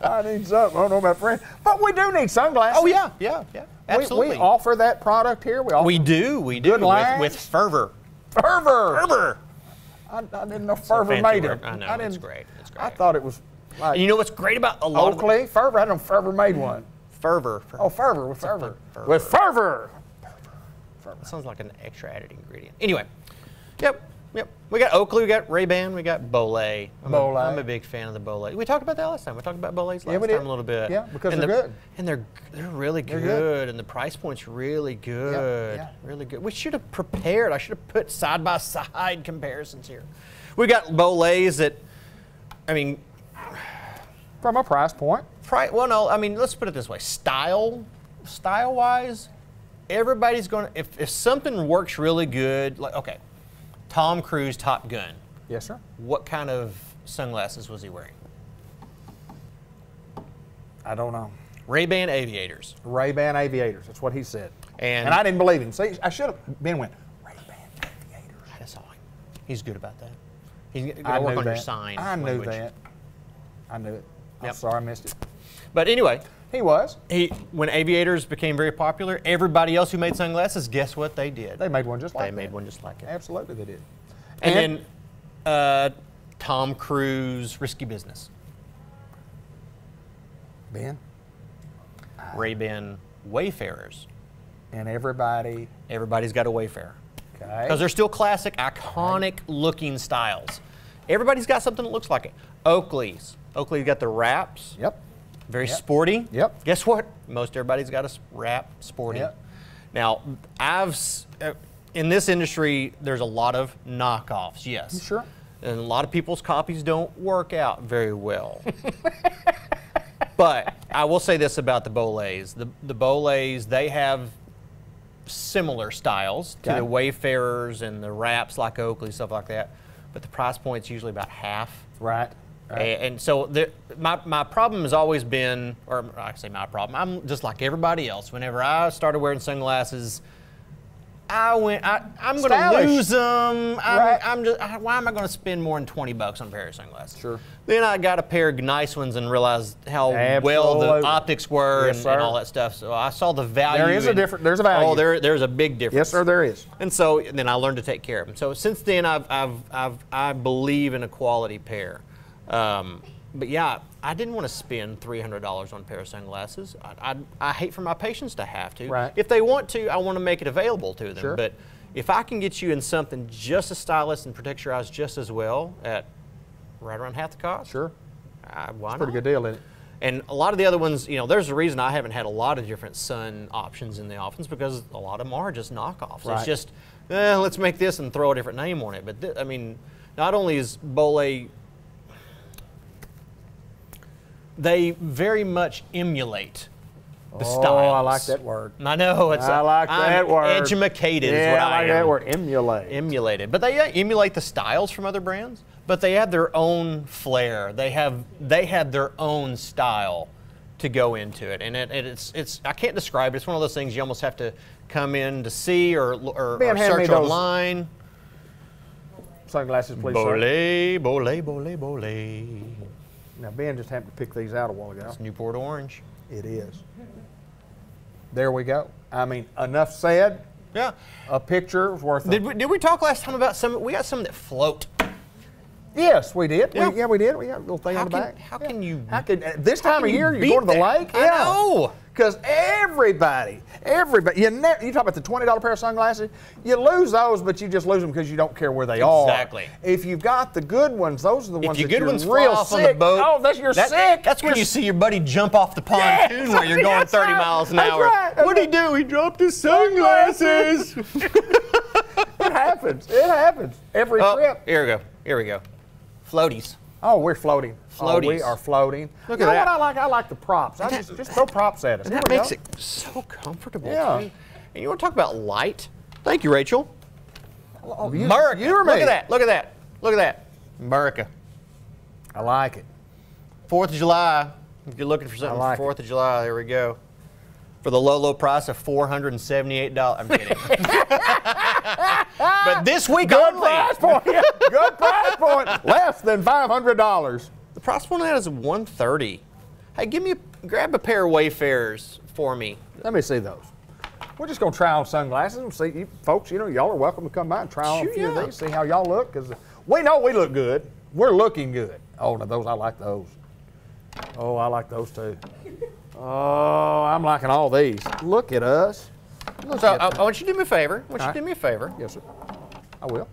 I need something. I don't know about friends. But we do need sunglasses. Oh, yeah. Absolutely. We offer that product here. We do. Good lines. With fervor. Fervor. I didn't know fervor made it. I know. It's great. I thought it was like. And you know what's great about a lot Oakley? Fervor? I didn't know fervor made one. Fervor. Oh, fervor. With fervor. With fervor. That sounds like an extra added ingredient. Anyway. Yep. We got Oakley, we got Ray-Ban, we got Bolay. I'm a big fan of the Bolay. We talked about that last time. We talked about Bolays last time a little bit. Yeah, because they're good. And they're really good. And the price point's really good. Yeah. Really good. We should have prepared. I should have put side-by-side comparisons here. We got Bolays that, I mean. From a price point. Well, no, I mean, let's put it this way. Style-wise, everybody's going to, if something works really good, like, okay. Tom Cruise, Top Gun. Yes, sir. What kind of sunglasses was he wearing? I don't know. Ray-Ban Aviators. Ray-Ban Aviators. That's what he said. And I didn't believe him. See, I should have went, Ray-Ban Aviators. I saw him. He's good about that. He's going to work on your sign language. I knew it. I'm sorry I missed it. But anyway. He was. When aviators became very popular, everybody else who made sunglasses, guess what they did? They made one just like it. They made one just like it. Absolutely they did. And then Tom Cruise, Risky Business. Ben? Ray-Ban Wayfarers. And everybody's got a Wayfarer. Okay. Because they're still classic, iconic looking styles. Everybody's got something that looks like it. Oakley's got the wraps. Yep. Very sporty. Yep. Guess what? Most everybody's got a wrap, sporty. Yep. Now, in this industry, there's a lot of knockoffs, yes. Sure. And a lot of people's copies don't work out very well. But I will say this about the Bolays. The Bolays, they have similar styles to the Wayfarers and the wraps like Oakley, stuff like that. But the price point's usually about half. Right. And so my problem has always been, or I say my problem, I'm just like everybody else. Whenever I started wearing sunglasses, I'm going to Stylish. lose them. Right. Why am I going to spend more than 20 bucks on a pair of sunglasses? Sure. Then I got a pair of nice ones and realized how well the Absolutely. optics were Yes, and sir. all that stuff. So I saw the value. There is a difference. There's a value. Oh, there's a big difference. Yes, sir, there is. And so then I learned to take care of them. So since then, I believe in a quality pair. But yeah, I didn't want to spend $300 on a pair of sunglasses. I hate for my patients to have to. Right. If they want to, I want to make it available to them. Sure. But if I can get you in something just as stylish and protects your eyes just as well at right around half the cost, Sure. Why not? Pretty good deal, isn't it? And a lot of the other ones, there's a reason I haven't had a lot of different sun options in the office because a lot of them are just knockoffs. Right. It's just, let's make this and throw a different name on it. But I mean, not only is Bolé, they very much emulate the styles. Oh, I like that word. I know. I like that word. Edumacated is Yeah, what I like am. that word. Emulate. Emulated. But they emulate the styles from other brands, but they have their own flair. They have their own style to go into it. And it's I can't describe it. It's one of those things you almost have to come in to see or Ben, hand me search those online. Sunglasses, please, sir. Bolé, Bolé, Bolé, Bolé. Now, Ben just happened to pick these out a while ago. It's Newport Orange. It is. There we go. I mean, enough said. Yeah. A picture is worth it. Did we talk last time about some? We got some that float. Yes, we did. Yeah. We did. We got a little thing on the back. How can you? This time of year, you go to the lake? I know. Because everybody, you talk about the $20 pair of sunglasses, you lose those, but you just lose them because you don't care where they are. Exactly. If you've got the good ones, those are the ones If your that good ones you're fall real off sick. on the boat, Oh, sick. That's when you see your buddy jump off the pontoon where you're going 30 miles an hour. Right. What did he do? He dropped his sunglasses. It happens. It happens. Every trip. Here we go. Floaties. Oh, we're floating. Floaties. Oh, we are floating. Look you at know that. what I like? I like the props. I just throw props at us. And that Here we makes go. it so comfortable. Yeah. Too. And you want to talk about light? Thank you, Rachel. Oh, America. you or me? Look at that. Look at that. Look at that. America. I like it. 4th of July. If you're looking for something like for 4th of July, there we go. For the low price of $478. I'm kidding. But this week Good only. price point. Good price point. Less than $500. The price point of that is $130. Hey, grab a pair of Wayfarers for me. Let me see those. We're just going to try on sunglasses and see, folks, y'all are welcome to come by and try on a few of these, see how y'all look, because we know we look good. We're looking good. Oh, now those, I like those. Oh, I like those too. Oh, I'm liking all these. Look at us. Look So at I want you to do me a favor. Do me a favor. Yes, sir. I will.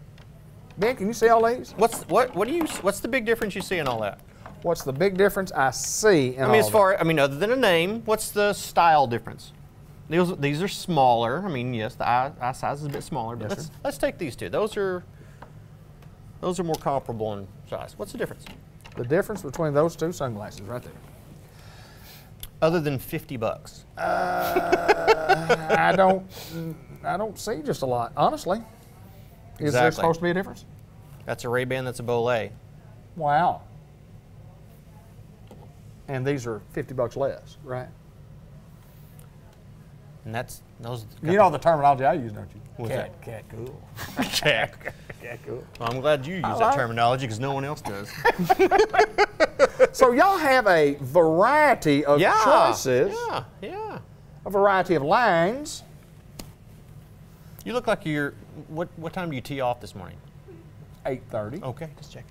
Ben, can you see all these? What's the big difference you see in all that? What's the big difference I see in all other than a name, what's the style difference? These are smaller. I mean, yes, the eye size is a bit smaller, but Yes, let's take these two. Those are more comparable in size. What's the difference? The difference between those two sunglasses right there. Other than $50. I don't see just a lot, honestly. Is there Exactly. supposed to be a difference? That's a Ray-Ban, that's a Bolé. Wow. And these are $50 less, right? And that's those. You know the terminology I use, don't you? What's that? Cat cool. Cat. Cat cool. Well, I'm glad you use that like it. terminology because no one else does. So y'all have a variety of choices, Yeah. a variety of lines. You look like you're. What time do you tee off this morning? 8:30. Okay, just check.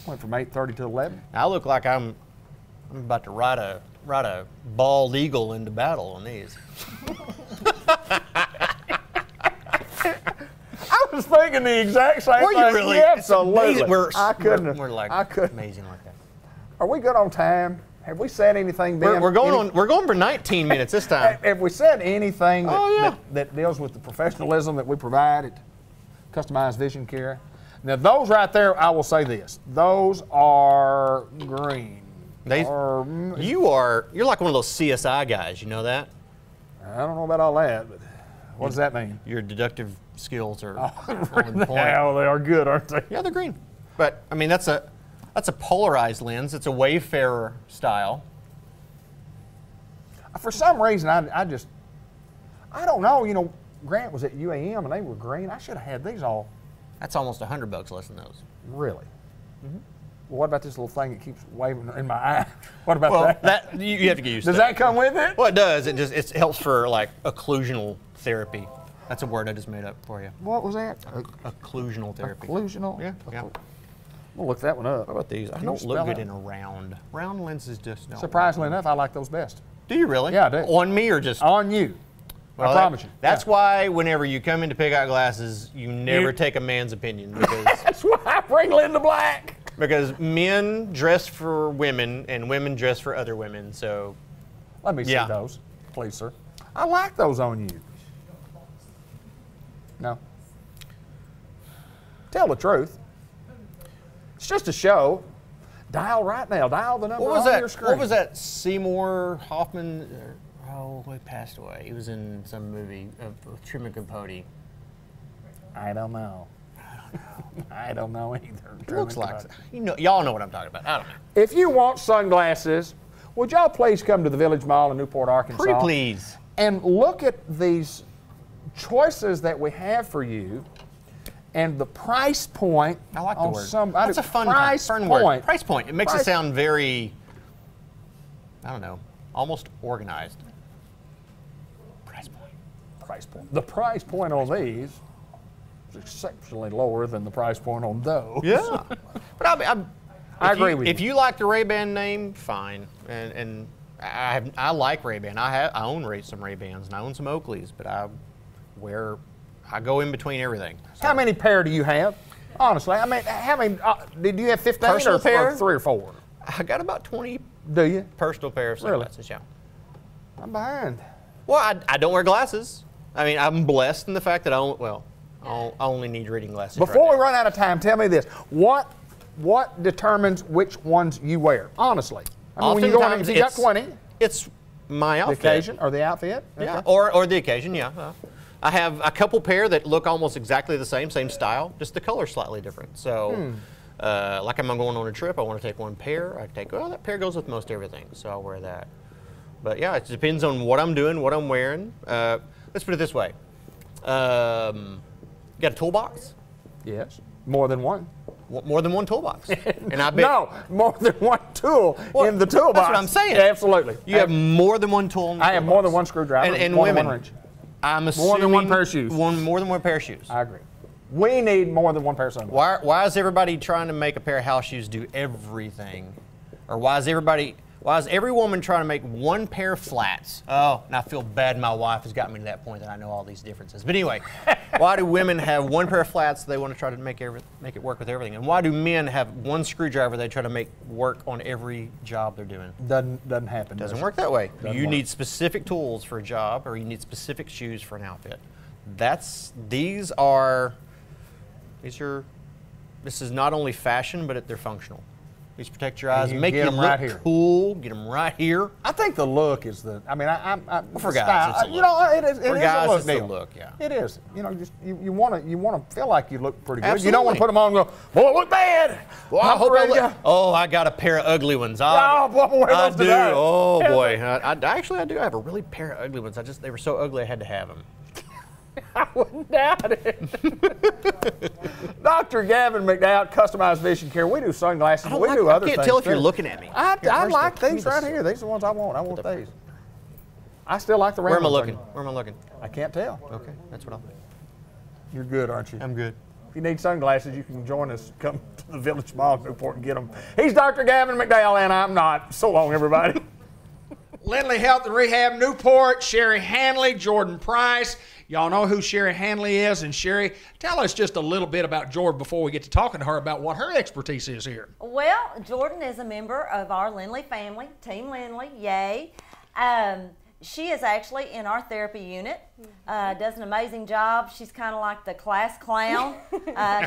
Went from 8:30 to 11. I look like I'm about to ride a bald eagle into battle on these. I was thinking the exact same Were thing. you really? Yeah, It's amazing. absolutely. I couldn't. We're amazing like that. Are we good on time? Have we said anything, Ben? We're going for 19 minutes this time. Have we said anything Oh, that deals with the professionalism that we provide at Customized Vision Care? Now, those right there, I will say this. Those are green. You're like one of those CSI guys. You know that? I don't know about all that, but what does that mean? Your deductive skills are on point. Yeah, they are good, aren't they? Yeah, they're green. But I mean, that's a polarized lens. It's a Wayfarer style. For some reason, I don't know. You know, Grant was at UAM and they were green. I should have had these all. That's almost $100 less than those. Really? Mm-hmm. Well, what about this little thing that keeps waving in my eye? What about Well, that? you have to get used to. Does that come with it? Well, it does. It helps for like occlusional therapy. That's a word I just made up for you. What was that? Occlusional therapy. Occlusional? Yeah. Yeah. We'll look that one up. What about these? I don't look good in a round. Round lenses just don't. Surprisingly enough, I like those best. Do you really? Yeah, I do. On me or just? On you. Well, I promise you. That's why whenever you come in to pick out glasses, you never take a man's opinion because that's why I bring Linda Black. Because men dress for women and women dress for other women. So let me see those, please, sir. I like those on you. No. Tell the truth. It's just a show. Dial right now. Dial the number on your screen. What was that Seymour Hoffman? Oh, he passed away. He was in some movie with Truman Capote. I don't know. I don't know either. It looks like y'all know what I'm talking about. I don't know. If you want sunglasses, would y'all please come to the Village Mall in Newport, Arkansas? Pretty please. And look at these choices that we have for you, and the price point. I like the word. That's a fun point. word. Price point. It makes it sound very, I don't know, almost organized. Price point. Price point. The price point on these is exceptionally lower than the price point on those. Yeah. But I agree with you. If you like the Ray-Ban name, fine. And I like Ray-Ban. I own some Ray-Bans and I own some Oakleys, but I go in between everything. So. How many pair do you have? Honestly, I mean, how many? Did you have 15 personal pair? Or 3 or 4? I got about 20. Do you? Personal pair of sunglasses, yeah. I'm behind. Well, I don't wear glasses. I mean, I'm blessed in the fact that I only need reading glasses. Before we run out of time, tell me this: what determines which ones you wear? Honestly, I mean, when you go in, you got 20. It's my outfit. The occasion or the outfit? Yeah, or the occasion, yeah. I have a couple pair that look almost exactly the same style, just the color slightly different. So, like I'm going on a trip, I want to take one pair. I take, that pair goes with most everything, so I'll wear that. But yeah, it depends on what I'm doing, what I'm wearing. Let's put it this way. You got a toolbox? Yes. More than one. More than one toolbox. And I bet no, more than one tool in the toolbox. That's what I'm saying. Yeah, absolutely. You have more than one tool in the toolbox. I have more than one screwdriver and more women, than one wrench. I'm assuming more than one pair of shoes. More than one pair of shoes. I agree. We need more than one pair of sunglasses. Why is everybody trying to make a pair of house shoes do everything? Or why is every woman trying to make one pair of flats? Oh, and I feel bad my wife has got me to that point that I know all these differences. But anyway, why do women have one pair of flats they want to try to make it work with everything? And why do men have one screwdriver they try to make work on every job they're doing? Doesn't happen. Doesn't work that way. You need specific tools for a job, or you need specific shoes for an outfit. This is not only fashion, but they're functional. These protect your eyes, make you look cool. Get them right here. I think the look is the. I mean, for guys, it's a look. You know, it is. For guys, it's the look. Yeah, it is. You know, just you want to feel like you look pretty good. Absolutely. You don't want to put them on and go, boy, look bad. Well, I got a pair of ugly ones. Oh, boy, I'm wearing those today. Oh boy, I do. I have a really pair of ugly ones. They were so ugly I had to have them. I wouldn't doubt it. Dr. Gavin McDowell, Customized Vision Care. We do sunglasses. We do other things. I can't tell if you're looking at me. I like these right here. These are the ones I want. I want these. I still like the round ones. Where am I looking? I can't tell. Okay, that's what I'll do. You're good, aren't you? I'm good. If you need sunglasses, you can join us. Come to the Village Mall in Newport and get them. He's Dr. Gavin McDowell, and I'm not. So long, everybody. Lindley Health and Rehab, Newport. Sherry Hanley, Jordan Price. Y'all know who Sherry Hanley is. And Sherry, tell us just a little bit about Jordan before we get to talking to her about what her expertise is here. Well, Jordan is a member of our Lindley family, Team Lindley, yay. She is actually in our therapy unit, does an amazing job. She's kind of like the class clown.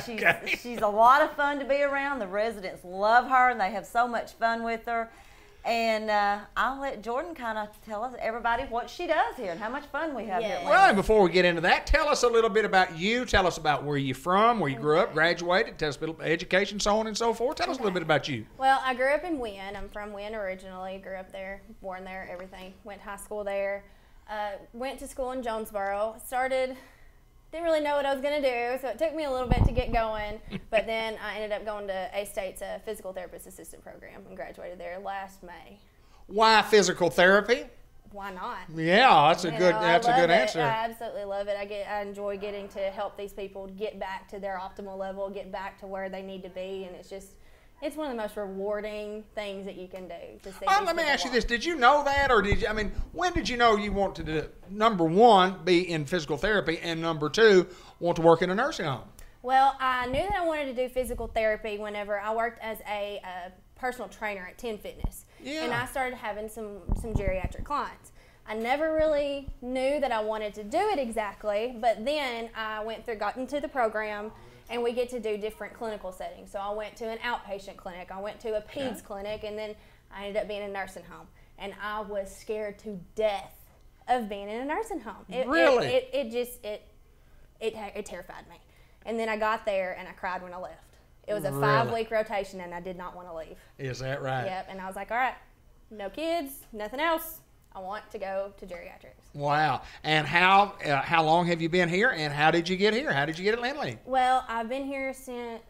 She's a lot of fun to be around. The residents love her and they have so much fun with her. And I'll let Jordan kind of tell us, everybody, what she does here and how much fun we have here at Lindley. Well, and before we get into that, tell us a little bit about you. Tell us about where you're from, where you grew up, graduated, tell us a bit about education, so on and so forth. Tell us a little bit about you. Well, I grew up in Wynn. I'm from Wynn originally. Grew up there, born there, everything. Went to high school there. Went to school in Jonesboro. Didn't really know what I was going to do, so it took me a little bit to get going. But then I ended up going to A-State's physical therapist assistant program and graduated there last May. Why physical therapy? Why not? Yeah, that's a good answer. I absolutely love it. I enjoy getting to help these people get back to their optimal level, get back to where they need to be, and it's one of the most rewarding things that you can do. To see Let me ask you this. Did you know that, or when did you know you wanted to, number one, be in physical therapy, and number two, want to work in a nursing home? Well, I knew that I wanted to do physical therapy whenever I worked as a personal trainer at 10 Fitness. Yeah. And I started having some geriatric clients. I never really knew that I wanted to do it exactly, but then I got into the program, and we get to do different clinical settings. So I went to an outpatient clinic, I went to a peds clinic, and then I ended up being in a nursing home. And I was scared to death of being in a nursing home. Really? It terrified me. And then I got there and I cried when I left. It was a 5-week rotation and I did not want to leave. Is that right? Yep. And I was like, all right, no kids, nothing else. I want to go to geriatrics. Wow. And how long have you been here, and how did you get here? How did you get at Lindley? Well, I've been here since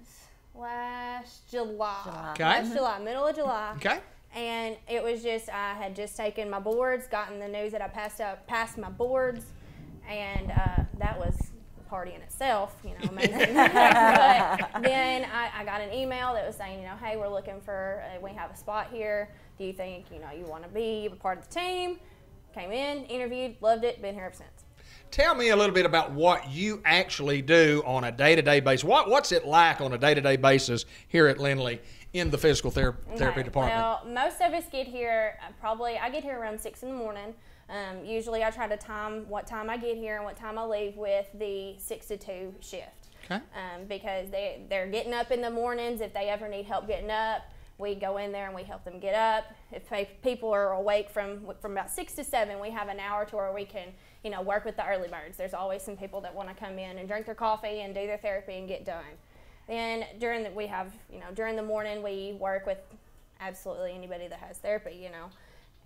last July. Okay. Last July, middle of July. Okay. And it was I had just taken my boards, gotten the news that I passed my boards, and that was a party in itself, amazing. But then I got an email that was saying, hey, we're looking for, we have a spot here. Do you think, you want to be a part of the team? Came in, interviewed, loved it, been here ever since. Tell me a little bit about what you actually do on a day-to-day basis. What's it like on a day-to-day basis here at Lindley in the physical therapy department? Well, most of us get here, I get here around 6 in the morning. Usually I try to time what time I get here and what time I leave with the 6 to 2 shift. Okay. Because they're getting up in the mornings. If they ever need help getting up, we go in there and we help them get up. If people are awake from about 6 to 7, we have an hour to where we can, work with the early birds. There's always some people that want to come in and drink their coffee and do their therapy and get done. Then during the morning we work with absolutely anybody that has therapy,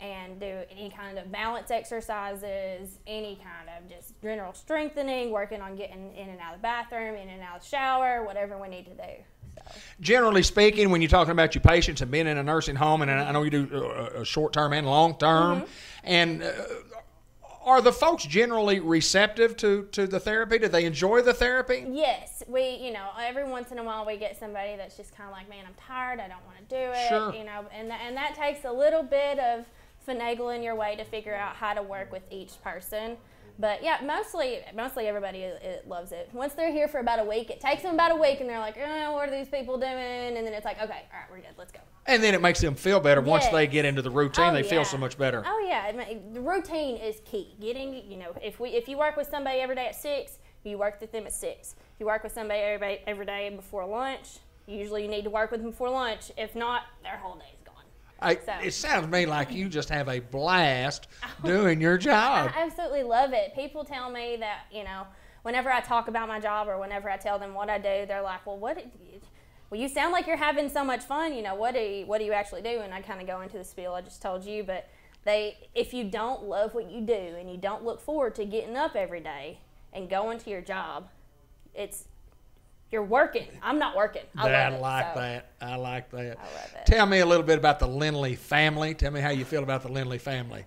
and do any kind of balance exercises, any kind of just general strengthening, working on getting in and out of the bathroom, in and out of the shower, whatever we need to do. Generally speaking, when you're talking about your patients and being in a nursing home, and I know you do short-term and long-term, and are the folks generally receptive to the therapy? Do they enjoy the therapy? Yes. We, every once in a while we get somebody that's just kind of like, man, I'm tired, I don't want to do it. Sure. And that takes a little bit of finagling your way to figure out how to work with each person. But yeah, mostly everybody loves it. Once they're here for about a week, it takes them about a week, and they're like, what are these people doing? And then it's like, okay, all right, we're good, let's go. And then it makes them feel better. Yes. Once they get into the routine, they feel so much better. Oh yeah, the routine is key. Getting, if you work with somebody every day at 6, you work with them at 6. If you work with somebody every day before lunch, usually you need to work with them before lunch. If not, their whole day is gone. It sounds to me like you just have a blast doing your job. I absolutely love it. People tell me that, whenever I talk about my job or whenever I tell them what I do, they're like, well, you sound like you're having so much fun. What do you actually do? And I kind of go into the spiel I just told you. But if you don't love what you do and you don't look forward to getting up every day and going to your job, you're working. I'm not working. I like that. I like that. I love it. Tell me a little bit about the Lindley family. Tell me how you feel about the Lindley family.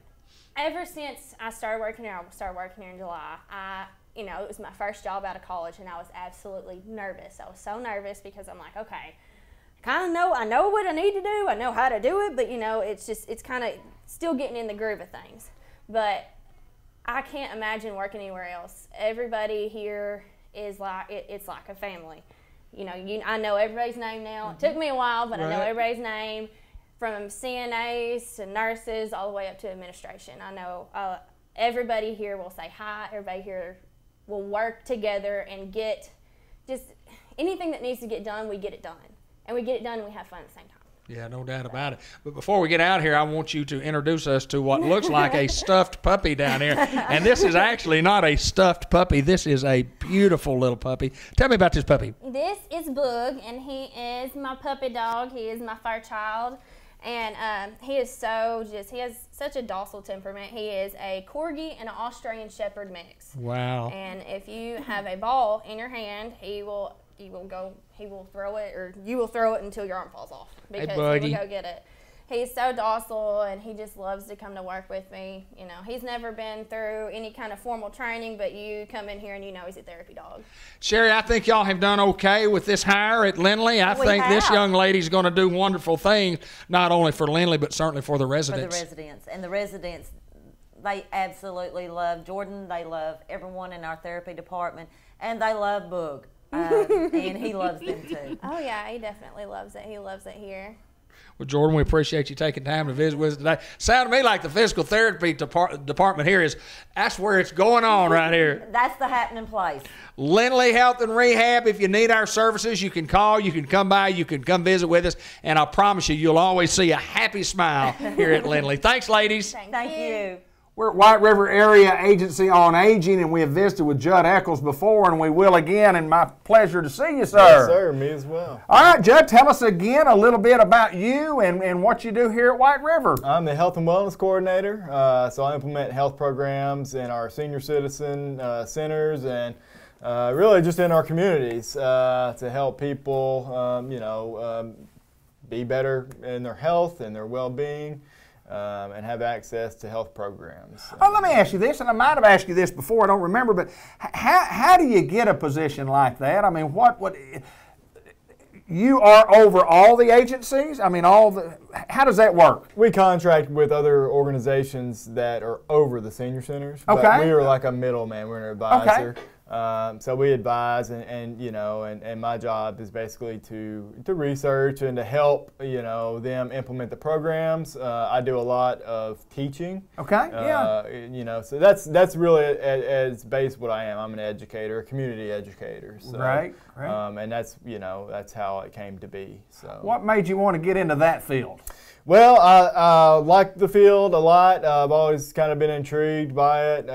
Ever since I started working here in July, it was my first job out of college, and I was absolutely nervous. I was so nervous because I'm like, okay, I know what I need to do. I know how to do it, but it's kind of still getting in the groove of things. But I can't imagine working anywhere else. Everybody here is like it's like a family. I know everybody's name now. It took me a while, but I know everybody's name, from CNAs to nurses all the way up to administration. I know everybody here will say hi. Everybody here will work together and get just anything that needs to get done. We get it done, and we get it done and we have fun at the same time. Yeah, no doubt about it. But before we get out here, I want you to introduce us to what looks like a stuffed puppy down here. And this is actually not a stuffed puppy. This is a beautiful little puppy. Tell me about this puppy. This is Boog, and he is my puppy dog. He is my fur child. And he is he has such a docile temperament. He is a Corgi and an Australian Shepherd mix. Wow. And if you have a ball in your hand, he will throw it, or you will throw it until your arm falls off, because he will go get it. He's so docile, and he just loves to come to work with me. You know, he's never been through any kind of formal training, but you come in here and you know he's a therapy dog. Sherry, I think y'all have done okay with this hire at Lindley. I think this young lady's going to do wonderful things, not only for Lindley, but certainly for the residents. For the residents. And the residents, they absolutely love Jordan. They love everyone in our therapy department, and they love Boog. And he loves them too. Oh, yeah, he definitely loves it. He loves it here. Well, Jordan, we appreciate you taking time to visit with us today. Sounded to me like the physical therapy department here that's where it's going on right here. That's the happening place. Lindley Health and Rehab. If you need our services, you can call, you can come by, you can come visit with us, and I promise you'll always see a happy smile here at Lindley. Thanks, ladies. Thank you. We're at White River Area Agency on Aging, and we have visited with Judd Eccles before, and we will again, and my pleasure to see you, sir. Yes, sir. Me as well. All right, Judd, tell us again a little bit about you and what you do here at White River. I'm the Health and Wellness Coordinator, so I implement health programs in our senior citizen centers and really just in our communities to help people, be better in their health and their well-being. And have access to health programs. Oh, let me ask you this, and I might have asked you this before, I don't remember, but how do you get a position like that? I mean, what you are over all the agencies? I mean, how does that work? We contract with other organizations that are over the senior centers. Okay. But we are like a middleman, we're an advisor. Okay. So we advise, and my job is basically to research and to help them implement the programs. I do a lot of teaching. Okay. Yeah. So that's really as base what I am. I'm an educator, a community educator. So, right. And that's how it came to be. So. What made you want to get into that field? Well, I like the field a lot. I've always kind of been intrigued by it.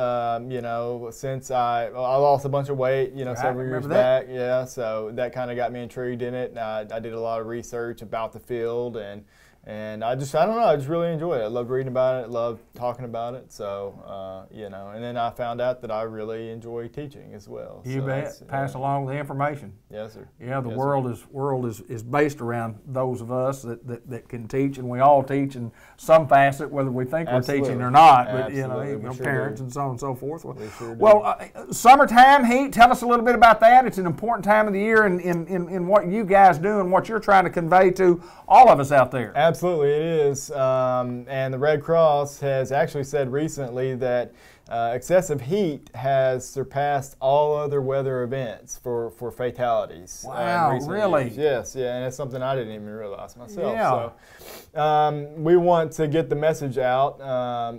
Since I lost a bunch of weight, several years back. Yeah, so that kind of got me intrigued in it. I did a lot of research about the field, and I don't know, I just really enjoy it. I love reading about it, I love talking about it. So, and then I found out that I really enjoy teaching as well. You bet. Pass along the information. Yes, sir. Yeah, the world is based around those of us that can teach, and we all teach in some facet, whether we think we're teaching or not. But parents and so on and so forth. Well, summertime heat. Tell us a little bit about that. It's an important time of the year in what you guys do and what you're trying to convey to all of us out there. Absolutely, it is. And the Red Cross has actually said recently that excessive heat has surpassed all other weather events for fatalities. Wow, really? Years. Yes, yeah, and it's something I didn't even realize myself. Yeah. So we want to get the message out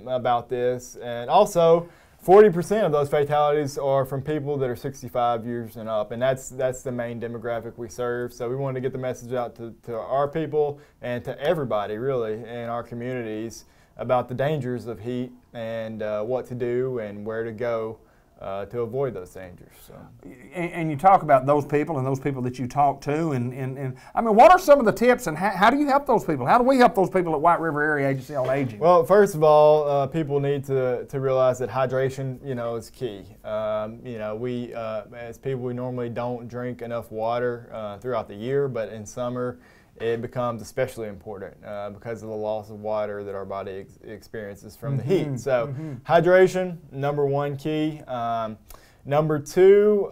about this, and also 40% of those fatalities are from people that are 65 years and up, and that's the main demographic we serve. So we want to get the message out to our people and to everybody really in our communities about the dangers of heat and what to do and where to go to avoid those dangers. So. And you talk about those people and those people that you talk to, and I mean, what are some of the tips, and how do you help those people? How do we help those people at White River Area Agency on Aging? Well, first of all, people need to realize that hydration, is key. We as people, we normally don't drink enough water throughout the year, but in summer, it becomes especially important because of the loss of water that our body experiences from the heat. So hydration, number one key. Number two,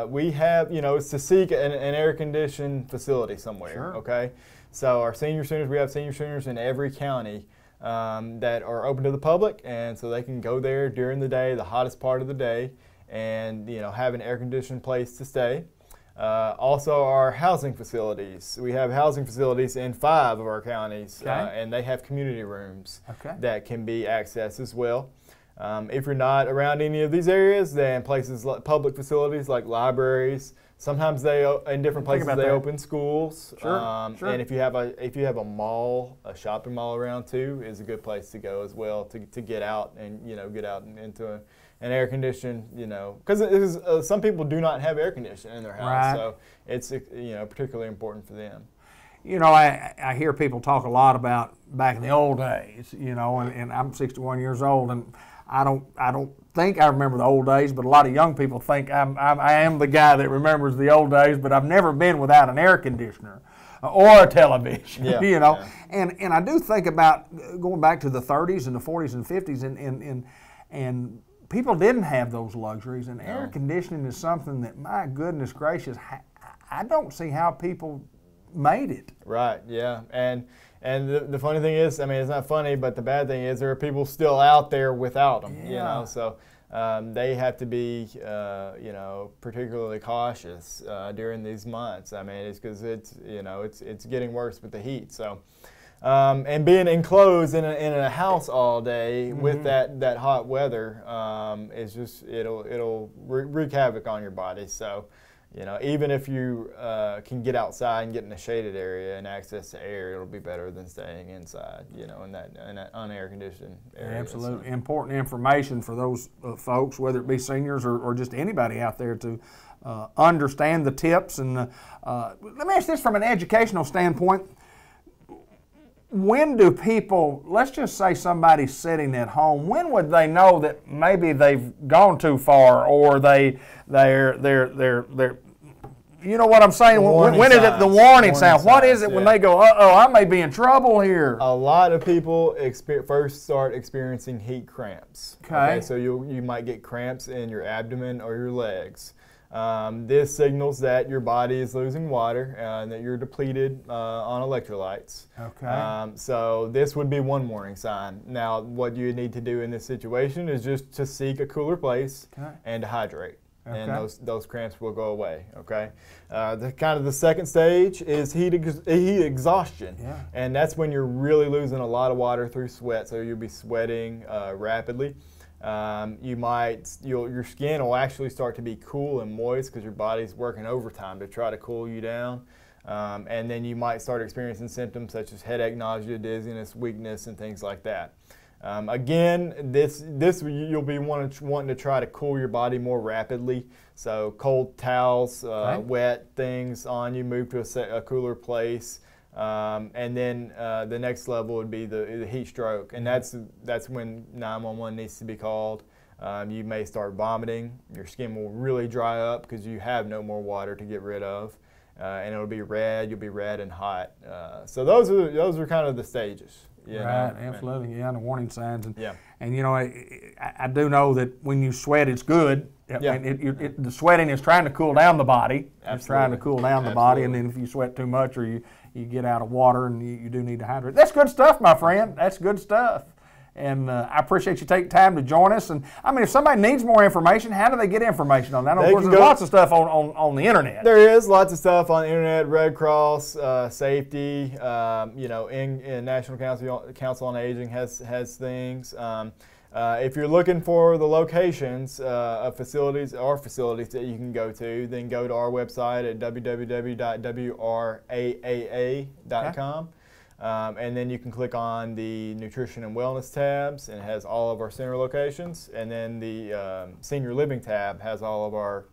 we have, it's to seek an air-conditioned facility somewhere, Sure. Okay? So our senior centers, we have senior centers in every county that are open to the public, and so they can go there during the day, the hottest part of the day, and, have an air-conditioned place to stay. Also our housing facilities. We have housing facilities in 5 of our counties, and they have community rooms that can be accessed as well. If you're not around any of these areas, then places like public facilities like libraries, sometimes in different places they open schools. Sure. And if you have a mall, a shopping mall around too, is a good place to go as well to get out and get out into an air conditioned, because some people do not have air conditioning in their house, so it's particularly important for them. you know, I hear people talk a lot about back in the old days, you know, and I'm 61 years old, and I don't think I remember the old days, but a lot of young people think I am the guy that remembers the old days, but I've never been without an air conditioner or a television, you know. Yeah. And I do think about going back to the 30s and the 40s and 50s, and people didn't have those luxuries, and air conditioning is something that, my goodness gracious, I don't see how people made it. Right, yeah. And the funny thing is, I mean, it's not funny, but the bad thing is there are people still out there without them, you know. So they have to be, you know, particularly cautious during these months. I mean, it's because it's, you know, it's getting worse with the heat. So, and being enclosed in a house all day with that hot weather is just, it'll wreak havoc on your body. So, you know, even if you can get outside and get in a shaded area and access to air, it'll be better than staying inside, you know, in that unair conditioned area. Absolutely. So. Important information for those folks, whether it be seniors or just anybody out there, to understand the tips. And let me ask this from an educational standpoint. When do people, let's just say somebody's sitting at home, when would they know that maybe they've gone too far, or they're you know what I'm saying? When is it the warning sound? What is it when they go, uh-oh, I may be in trouble here? A lot of people first start experiencing heat cramps. Okay. So you might get cramps in your abdomen or your legs. This signals that your body is losing water and that you're depleted on electrolytes. Okay. So this would be one warning sign. Now, what you need to do in this situation is just to seek a cooler place and to hydrate. Okay. And those cramps will go away. Okay. The second stage is heat exhaustion, and that's when you're really losing a lot of water through sweat. So you'll be sweating rapidly. Your skin will actually start to be cool and moist because your body's working overtime to try to cool you down. And then you might start experiencing symptoms such as headache, nausea, dizziness, weakness, and things like that. Again, this you'll be wanting to try to cool your body more rapidly. So cold towels, wet things on you, move to a cooler place. And then the next level would be the heat stroke, and that's when 911 needs to be called. You may start vomiting. Your skin will really dry up because you have no more water to get rid of, and it'll be red. You'll be red and hot. So those are kind of the stages. Right, absolutely. Yeah, and the warning signs. And you know, I do know that when you sweat, it's good. Yeah. And the sweating is trying to cool down the body. Absolutely. It's trying to cool down the body, and then if you sweat too much or you get out of water and you do need to hydrate. That's good stuff, my friend. That's good stuff. And I appreciate you taking time to join us. And I mean, if somebody needs more information, how do they get information on that? Of course, there's lots of stuff on the internet. There is lots of stuff on the internet. Red Cross, safety, you know, in National Council on Aging has things. If you're looking for the locations of facilities that you can go to, then go to our website at www.wraaa.com. And then you can click on the Nutrition and Wellness tabs, and it has all of our center locations. And then the Senior Living tab has all of our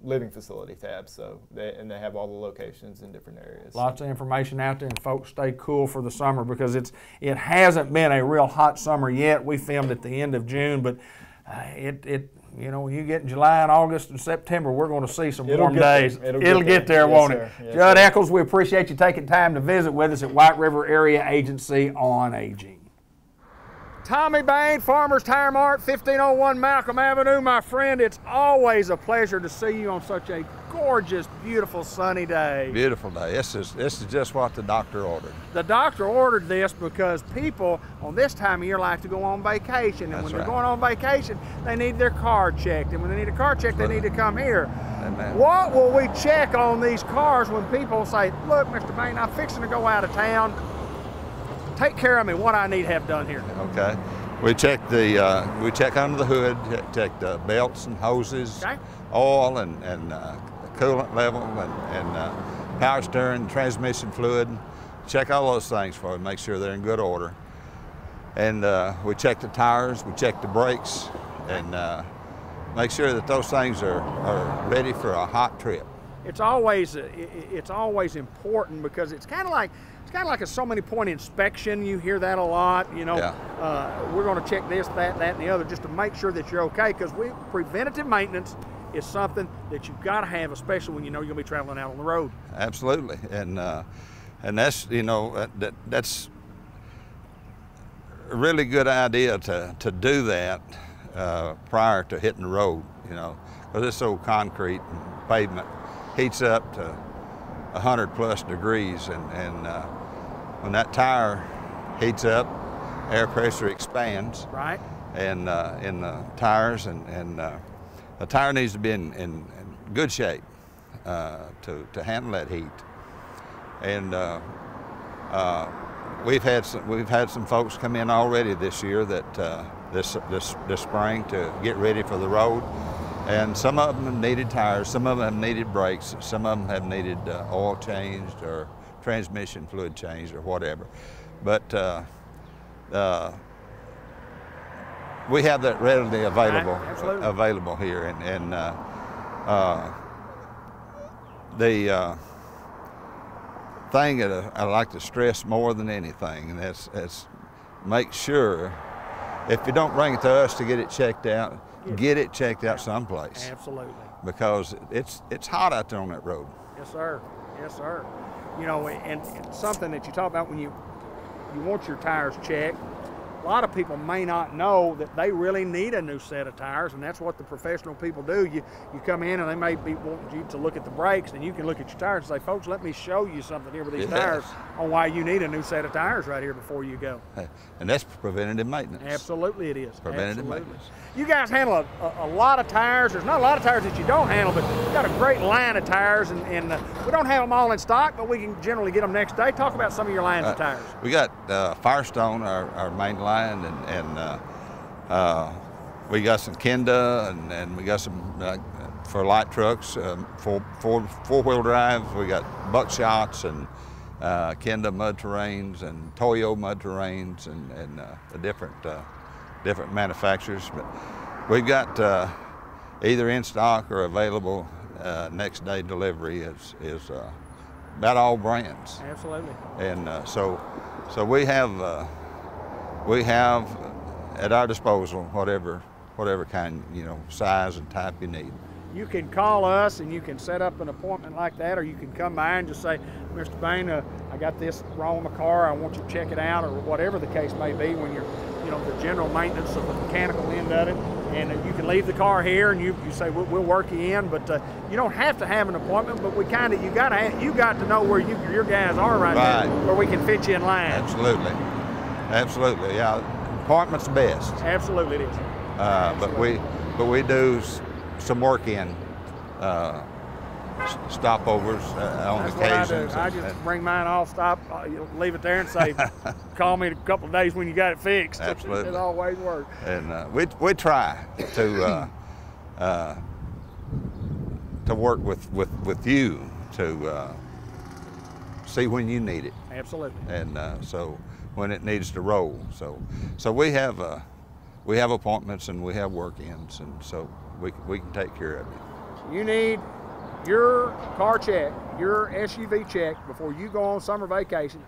living facility tabs. So they have all the locations in different areas. Lots of information out there, and folks, stay cool for the summer because it hasn't been a real hot summer yet. We filmed at the end of June, but you know, when you get in July and August and September, we're going to see some warm days. It'll get there, won't it? Yes, Judd Eccles, we appreciate you taking time to visit with us at White River Area Agency on Aging. Tommy Bain, Farmers Tire Mart, 1501 Malcolm Avenue. My friend, it's always a pleasure to see you on such a gorgeous, beautiful, sunny day. Beautiful day. This is just what the doctor ordered. The doctor ordered this because people on this time of year like to go on vacation. And when they're going on vacation, they need their car checked. And when they need a car checked, they need to come here. Amen. What will we check on these cars when people say, look, Mr. Bain, I'm fixing to go out of town. Take care of me, what I need to have done here. Okay. We check under the hood, check the belts and hoses, oil and coolant level and power steering, transmission fluid. Check all those things for them, make sure they're in good order. And we check the tires, we check the brakes, and make sure that those things are ready for a hot trip. it's always important because it's kind of like a so many point inspection. You hear that a lot. You know, we're going to check this, that, and the other just to make sure that you're okay, because preventative maintenance is something that you've got to have, especially when you know you're going to be traveling out on the road. Absolutely, and that's, you know, that's a really good idea to do that prior to hitting the road, you know, because it's so concrete and pavement heats up to 100+ degrees, and when that tire heats up, air pressure expands. Right. And in the tires, and the tire needs to be in good shape to handle that heat. And we've had some folks come in already this year that this spring to get ready for the road. And some of them have needed tires, some of them have needed brakes, some of them have needed oil changed or transmission fluid changed or whatever. But we have that readily available here, and the thing that I like to stress more than anything, and that's make sure if you don't bring it to us to get it checked out, get it checked out someplace. Absolutely. Because it's hot out there on that road. Yes, sir. Yes, sir. You know, and something that you talk about when you want your tires checked, a lot of people may not know that they really need a new set of tires, and that's what the professional people do. You come in and they may be wanting you to look at the brakes, and you can look at your tires and say, folks, let me show you something here with these tires on why you need a new set of tires right here before you go. And that's preventative maintenance. Absolutely it is. Preventative maintenance. You guys handle a lot of tires. There's not a lot of tires that you don't handle, but you've got a great line of tires, and we don't have them all in stock, but we can generally get them next day. Talk about some of your lines of tires. We got Firestone, our main line, and we got some Kenda, and we got some for light trucks, four-wheel drive. We got Buckshots and Kenda mud terrains and Toyo mud terrains, and the different manufacturers. But we've got either in stock or available next day delivery is about all brands. Absolutely. And so we have at our disposal whatever kind, you know, size and type you need. You can call us and you can set up an appointment like that, or you can come by and just say, Mr. Bain, I got this wrong with my car, I want you to check it out, or whatever the case may be when you're, you know, the general maintenance of the mechanical end of it. And you can leave the car here and you say, we'll work you in, but you don't have to have an appointment, but you got to know where your guys are right there, where we can fit you in line. Absolutely. Absolutely, yeah. Appointment's best. Absolutely it is. But we do some work in stopovers on occasions. I just bring mine off, stop, leave it there, and say, call me in a couple of days when you got it fixed. Absolutely. It always works. And we try to work with you to see when you need it. Absolutely. And so when it needs to roll. So we have appointments and we have work-ins, and so we can take care of you. You need your car check, your SUV check before you go on summer vacation.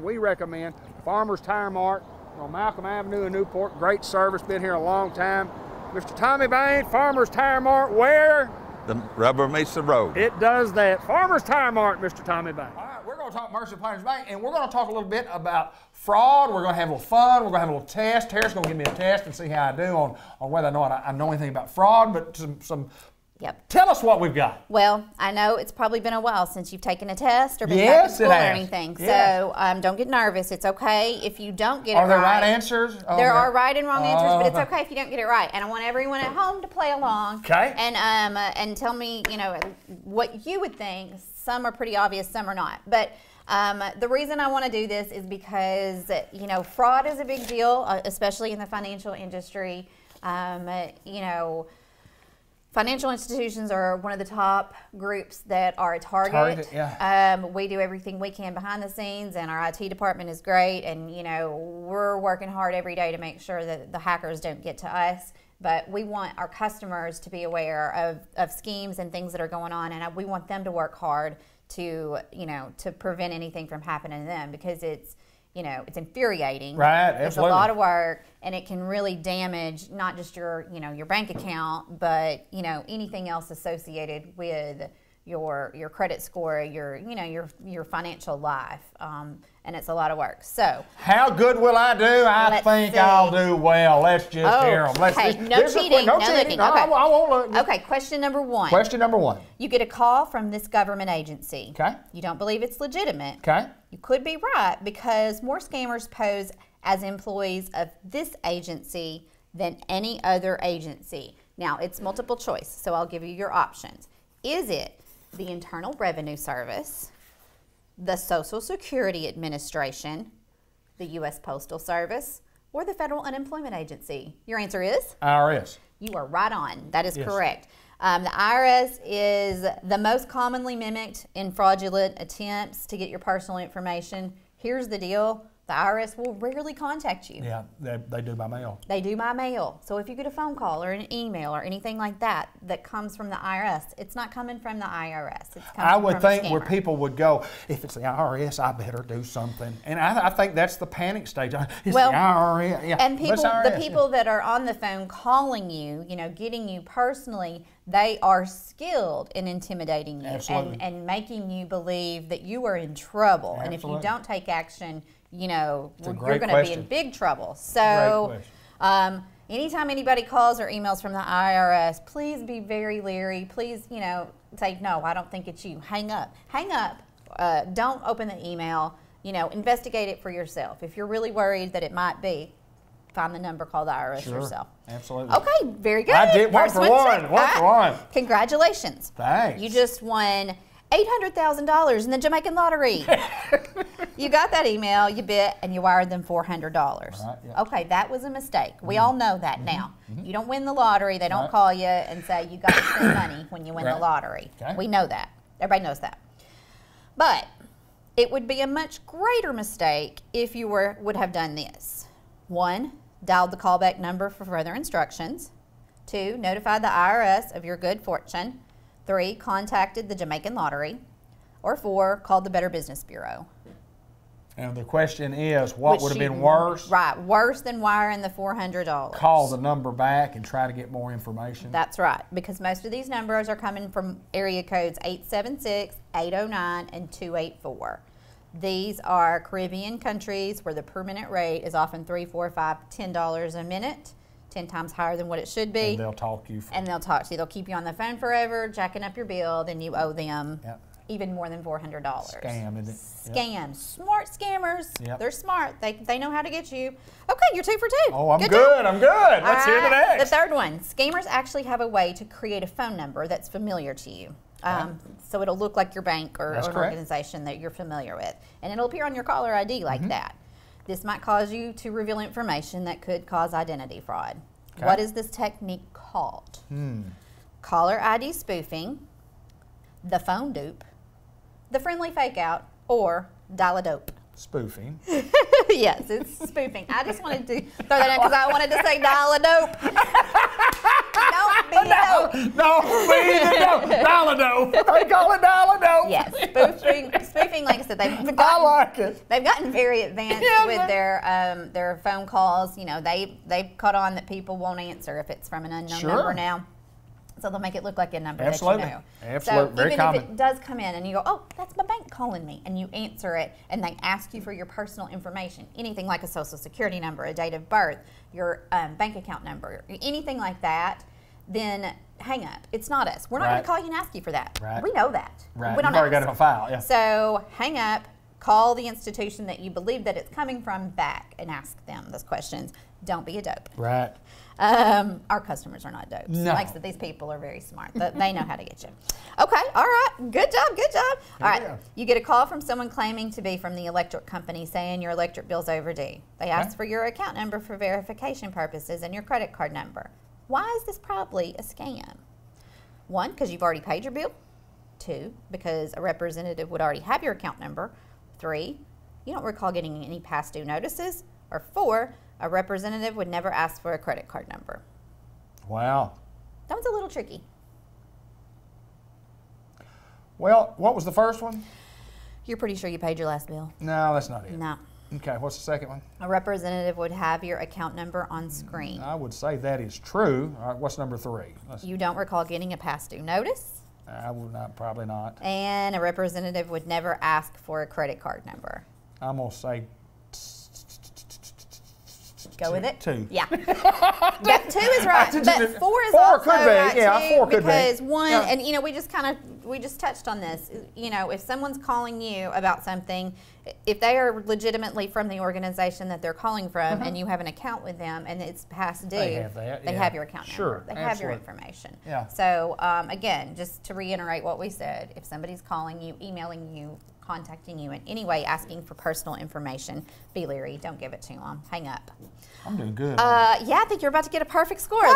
We recommend Farmer's Tire Mart on Malcolm Avenue in Newport. Great service, been here a long time. Mr. Tommy Bain, Farmer's Tire Mart, where? The rubber meets the road. It does that. Farmer's Tire Mart, Mr. Tommy Bain. All right, we're going to talk Mercer Planners Bank, and we're going to talk a little bit about fraud. We're going to have a little fun. We're going to have a little test. Harris is going to give me a test and see how I do on whether I know anything about fraud, but some Yep. Tell us what we've got. Well, I know it's probably been a while since you've taken a test or been yes, back in school or anything. Yes. So don't get nervous. It's okay if you don't get Are it there right. right answers? Oh, there are right and wrong answers, but it's okay if you don't get it right. And I want everyone at home to play along. Okay. And tell me, what you would think. Some are pretty obvious, some are not. But the reason I want to do this is because, fraud is a big deal, especially in the financial industry. Financial institutions are one of the top groups that are a target. Yeah. We do everything we can behind the scenes, and our IT department is great. And we're working hard every day to make sure that the hackers don't get to us. but we want our customers to be aware of schemes and things that are going on, and we want them to work hard to, to prevent anything from happening to them, because it's, it's infuriating. Right, absolutely. It's a lot of work, and it can really damage not just your, your bank account, but, anything else associated with your credit score, your financial life, and it's a lot of work. So how good will I do? I think I'll do well. Let's just hear them. Okay, no cheating, no looking. No, Okay. I won't look. Okay, question number one. Question number one. You get a call from this government agency. Okay. You don't believe it's legitimate. Okay. You could be right, because more scammers pose as employees of this agency than any other agency. Now, it's multiple choice, so I'll give you your options. Is it the Internal Revenue Service, the Social Security Administration, the U.S. Postal Service, or the Federal Unemployment Agency? Your answer is? IRS. You are right on. That is Yes. correct. The IRS is the most commonly mimicked in fraudulent attempts to get your personal information. Here's the deal. The IRS will rarely contact you. Yeah, they do by mail. They do by mail. So if you get a phone call or an email or anything like that that comes from the IRS, it's not coming from the IRS. It's coming I would from a think where scammer. people would go, if it's the IRS, I better do something. And I think that's the panic stage. It's Well, the IRS. Yeah, and what's the IRS? people that are on the phone calling you, getting you personally, they are skilled in intimidating you Absolutely. and making you believe that you are in trouble. And if you Absolutely. don't take action, It's a you're great going to be question. in big trouble. Great So, question. anytime anybody calls or emails from the IRS, please be very leery. Please, say, no, I don't think it's you. Hang up. Hang up. Don't open the email. Investigate it for yourself. If you're really worried that it might be, find the number, call the IRS Sure. yourself. Absolutely. Okay, very good. I did one First for one's one. right. One for one. Congratulations. Thanks. You just won $800,000 in the Jamaican lottery. You got that email, you bit, and you wired them $400. Right, yeah. Okay, that was a mistake. We all know that now. You don't win the lottery. They don't Right. call you and say you got to spend money when you win the Right. lottery. Okay. We know that. Everybody knows that. But it would be a much greater mistake if you would have done this. 1, dialed the callback number for further instructions. 2, notified the IRS of your good fortune. 3, contacted the Jamaican Lottery. Or 4, called the Better Business Bureau. And the question is, what Which would have you- been worse? Right, worse than wiring the $400. Call the number back and try to get more information. That's right, because most of these numbers are coming from area codes 876, 809, and 284. These are Caribbean countries where the per minute rate is often $3, $4, $5, $10 a minute, 10 times higher than what it should be. And they'll talk you. And they'll talk to you. They'll keep you on the phone forever, jacking up your bill, then you owe them Yep. even more than $400. Scam, isn't it? Scam. Smart scammers. Yep. They're smart. They know how to get you. Okay, you're 2 for 2. Oh, I'm Good good. job. I'm good. Let's hear the All right, next. The third one. Scammers actually have a way to create a phone number that's familiar to you. So it'll look like your bank or That's an correct. organization that you're familiar with. And it'll appear on your caller ID like that. This might cause you to reveal information that could cause identity fraud. Okay. What is this technique called? Caller ID spoofing, the phone dupe, the friendly fake out, or dial-a-dope. Spoofing. Yes, it's spoofing. I just wanted to throw that in because I wanted to say dial-a-dope. Don't be dope. No, Dial-a-dope. They call it dial-a-dope. Yes, spoofing. Like I said, they've gotten, I like it. They've gotten very advanced Yeah, with their phone calls. They've caught on that people won't answer if it's from an unknown Sure. number now. So they'll make it look like a number Absolutely. that you know. Absolutely. So Very even common. if it does come in and you go, oh, that's my bank calling me, and you answer it, and they ask you for your personal information, anything like a social security number, a date of birth, your bank account number, anything like that, then hang up. It's not us. We're not going Right. to call you and ask you for that. Right. We know that. Right. We don't You've already got ask. it on file. Yeah. So hang up, call the institution that you believe that it's coming from back and ask them those questions. Don't be a dope. Right. Our customers are not dopes. No. Like I said, these people are very smart. They know how to get you. Okay, all right. Good job, good job. All right, you get a call from someone claiming to be from the electric company saying your electric bill's overdue. They ask for your account number for verification purposes and your credit card number. Why is this probably a scam? 1, because you've already paid your bill. 2, because a representative would already have your account number. 3, you don't recall getting any past due notices. Or 4, a representative would never ask for a credit card number. Wow. That one's a little tricky. Well, what was the first one? You're pretty sure you paid your last bill? No, that's not it. No. Okay, what's the second one? A representative would have your account number on screen. I would say that is true. All right, what's number 3? You don't recall getting a past due notice? I would not, probably not. And a representative would never ask for a credit card number. I'm going to say Go with it? 2. Yeah. That 2 is right, but 4 is 4 also could be. right Yeah, too, 4 could be. because one, Yeah. and you know, we just touched on this. You know, if someone's calling you about something, if they are legitimately from the organization that they're calling from, and you have an account with them, and it's past due, They have that, they yeah. have your account Sure, number. They have your absolutely. information. Yeah. So again, just to reiterate what we said, if somebody's calling you, emailing you, contacting you in any way, asking for personal information, be leery. Don't give it to them. Hang up. I'm doing good. Yeah, I think you're about to get a perfect score. Okay,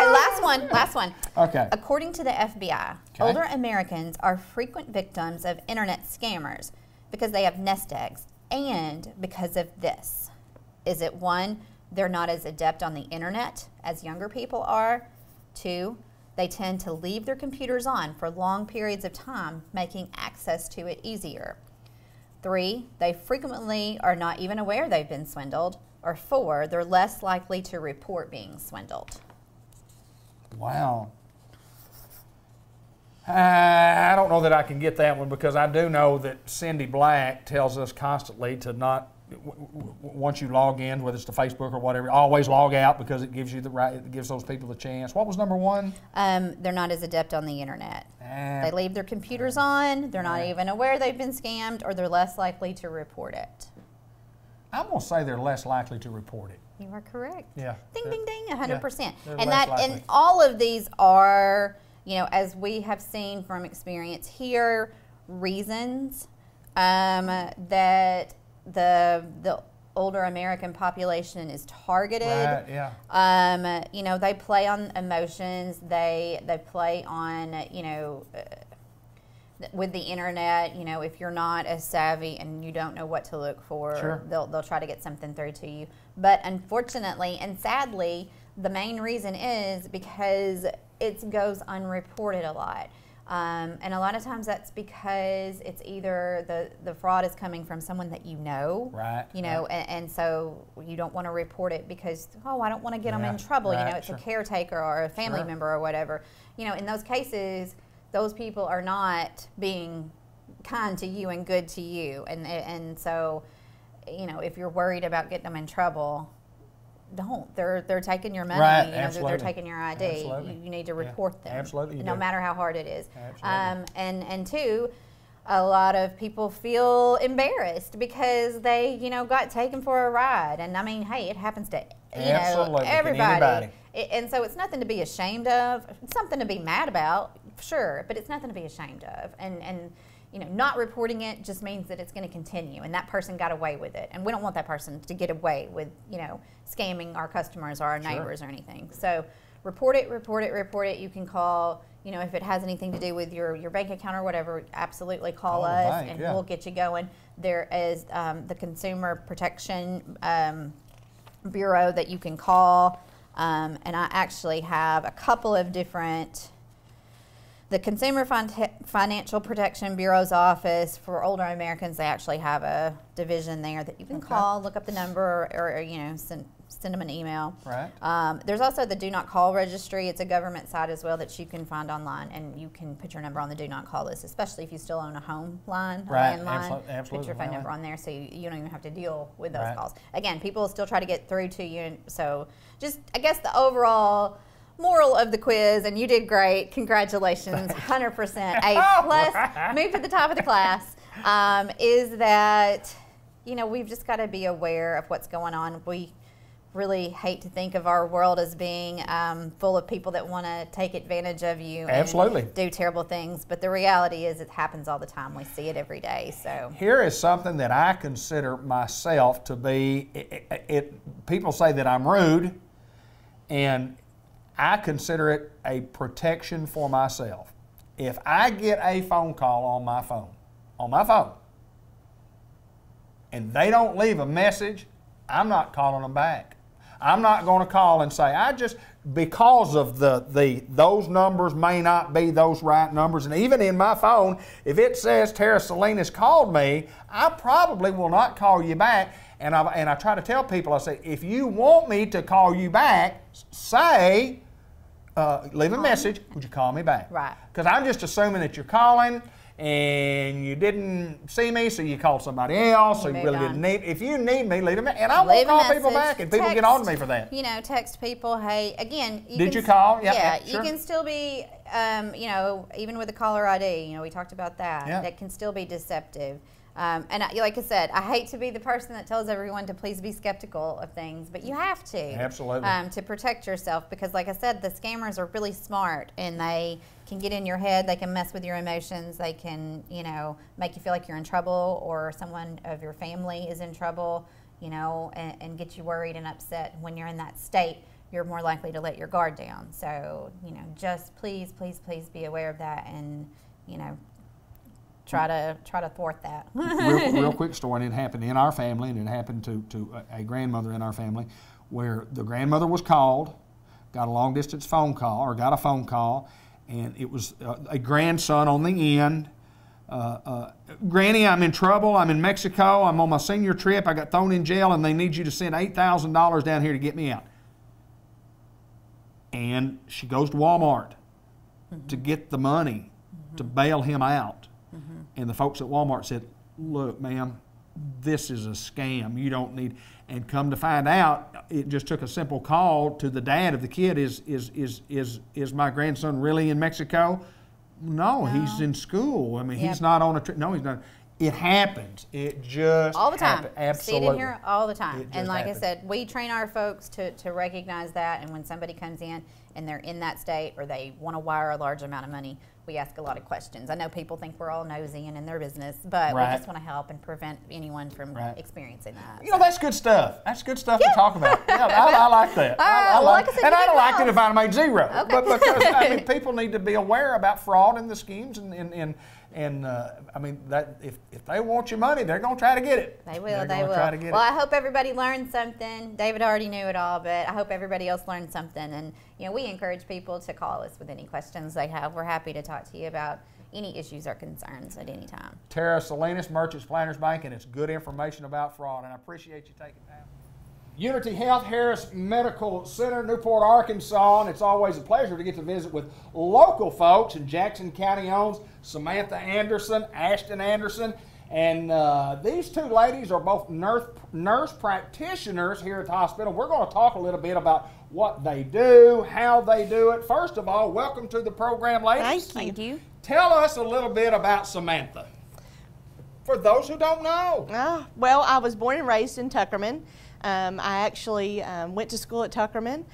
last one. Okay. According to the FBI, older Americans are frequent victims of internet scammers because they have nest eggs and because of this. Is it 1, they're not as adept on the internet as younger people are? 2, they tend to leave their computers on for long periods of time, making access to it easier. 3, they frequently are not even aware they've been swindled. Or 4, they're less likely to report being swindled. Wow. I don't know that I can get that one, because I do know that Cindy Black tells us constantly to not, once you log in, whether it's to Facebook or whatever, always log out, because it gives you the right, it gives those people the chance. What was number 1? They're not as adept on the internet. They leave their computers on, they're not even aware they've been scammed, or they're less likely to report it. I'm going to say they're less likely to report it. You are correct. Yeah. Ding, ding, ding, 100%. they're And less and likely. all of these are, you know, as we have seen from experience here, reasons that the older American population is targeted. Right, yeah. You know, they play on emotions. They play on, you know, with the internet, you know, if you're not as savvy and you don't know what to look for, Sure. they'll try to get something through to you. But unfortunately and sadly, the main reason is because it goes unreported a lot. And a lot of times that's because it's either the fraud is coming from someone that you know, Right, you know, right. and so you don't want to report it because, oh, I don't want to get them in trouble. right, You know, it's sure. a caretaker or a family Sure. member or whatever. You know, in those cases, those people are not being kind to you and good to you. And so, you know, if you're worried about getting them in trouble, don't. They're taking your money. Right, You know, absolutely. they're taking your ID. Absolutely. You need to Yeah, report them. absolutely you No do. matter how hard it is. Absolutely. And 2, a lot of people feel embarrassed because they, you know, got taken for a ride. And I mean, hey, it happens to Absolutely. Can everybody. anybody. And so it's nothing to be ashamed of. It's something to be mad about, sure, but it's nothing to be ashamed of. And you know, not reporting it just means that it's going to continue, and that person got away with it. And we don't want that person to get away with, you know, scamming our customers or our Sure. neighbors or anything. So report it, report it, report it. You can call, you know, if it has anything to do with your bank account or whatever, absolutely call Call the us bank, and yeah. we'll get you going. There is the Consumer Protection Bureau that you can call. And I actually have a couple of different, the Consumer Financial Protection Bureau's office for older Americans, they actually have a division there that you can call, look up the number, or you know, send them an email. Right. There's also the Do Not Call registry. It's a government site as well that you can find online, and you can put your number on the Do Not Call list, especially if you still own a home line, a Right, landline. absolutely, Put your phone landline. number on there so you don't even have to deal with those Right. calls. Again, people still try to get through to you, and so just, I guess the overall moral of the quiz, and you did great, congratulations, 100% A plus, moved to the top of the class, is that, you know, we've just got to be aware of what's going on. We really hate to think of our world as being full of people that want to take advantage of you Absolutely. and do terrible things, but the reality is it happens all the time. We see it every day. So Here is something that I consider myself to be, people say that I'm rude, and I consider it a protection for myself. If I get a phone call on my phone, and they don't leave a message, I'm not calling them back. I'm not going to call and say, because of those numbers may not be those right numbers. And even in my phone, if it says Tara Salinas called me, I probably will not call you back. And I try to tell people, I say, if you want me to call you back, say, leave a message, would you call me back? Right. Because I'm just assuming that you're calling and you didn't see me, so you called somebody else, so you really didn't need. If you need me, leave a message. And I won't call people back, and people get on to me for that. You know, text people, hey, again. Did you call? Yeah, sure. you can still be, you know, even with the caller ID, you know, we talked about that. Yeah. That can still be deceptive. And like I said, I hate to be the person that tells everyone to please be skeptical of things, but you have to. Absolutely. To protect yourself, because like I said, the scammers are really smart, and they can get in your head, they can mess with your emotions, they can, you know, make you feel like you're in trouble or someone of your family is in trouble, you know, and get you worried and upset. When you're in that state, you're more likely to let your guard down. So, you know, just please, please, please be aware of that, and, you know, try to thwart that. real quick story, and it happened in our family, and it happened to a grandmother in our family, where the grandmother was called, got a long distance phone call, or got a phone call, and it was a grandson on the end. Granny, I'm in trouble. I'm in Mexico. I'm on my senior trip. I got thrown in jail, and they need you to send $8,000 down here to get me out. And she goes to Walmart to get the money to bail him out. And the folks at Walmart said, look, ma'am, this is a scam. You don't need, and come to find out, it just took a simple call to the dad of the kid. Is my grandson really in Mexico? No, he's in school. I mean, he's not on a trip. No, he's not. It happens. It just all the time. happens. Absolutely. See it in here all the time. And like happens. I said, we train our folks to recognize that, and when somebody comes in and they're in that state or they want to wire a large amount of money, we ask a lot of questions. I know people think we're all nosy and in their business, but we just want to help and prevent anyone from experiencing that. You know, that's good stuff. That's good stuff to talk about. Yeah, I like that. I like it. And I'd have liked it if I'd made zero. Okay. But because, I mean, people need to be aware about fraud and the schemes, and I mean, that if they want your money, they're going to try to get it. They will. They will. Try to get well, I hope everybody learned something. David already knew it all, but I hope everybody else learned something. And you know, we encourage people to call us with any questions they have. We're happy to talk to you about any issues or concerns at any time. Tara Salinas, Merchants Planners Bank, and it's good information about fraud. And I appreciate you taking time. Unity Health Harris Medical Center, Newport, Arkansas, and it's always a pleasure to get to visit with local folks. And Jackson County owns Samantha Anderson, Ashton Anderson, and these two ladies are both nurse practitioners here at the hospital. We're going to talk a little bit about what they do, how they do it. First of all, welcome to the program, ladies. Thank you. Tell us a little bit about Samantha, for those who don't know. Well, I was born and raised in Tuckerman. I actually went to school at Tuckerman,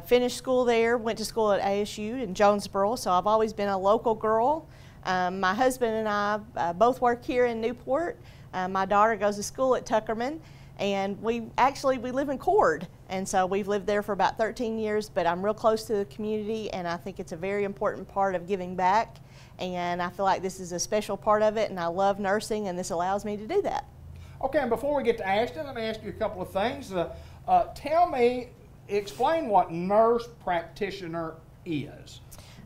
finished school there, went to school at ASU in Jonesboro, so I've always been a local girl. My husband and I both work here in Newport. My daughter goes to school at Tuckerman, and we live in Cord, and so we've lived there for about 13 years, but I'm real close to the community, and I think it's a very important part of giving back, and I feel like this is a special part of it, and I love nursing, and this allows me to do that. Okay, and before we get to Ashton, let me ask you a couple of things. Explain what nurse practitioner is.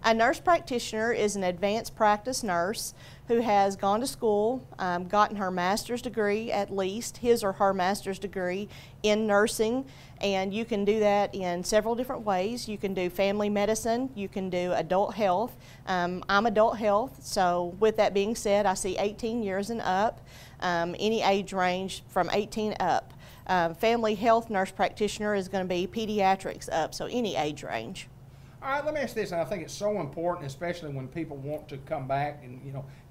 A nurse practitioner is an advanced practice nurse who has gone to school, gotten her master's degree, at least his or her master's degree in nursing, and you can do that in several different ways. You can do family medicine, you can do adult health. I'm adult health, so with that being said, I see 18 years and up, any age range from 18 up. Family health nurse practitioner is going to be pediatrics up, so any age range. All right, let me ask this, and I think it's so important, especially when people want to come back and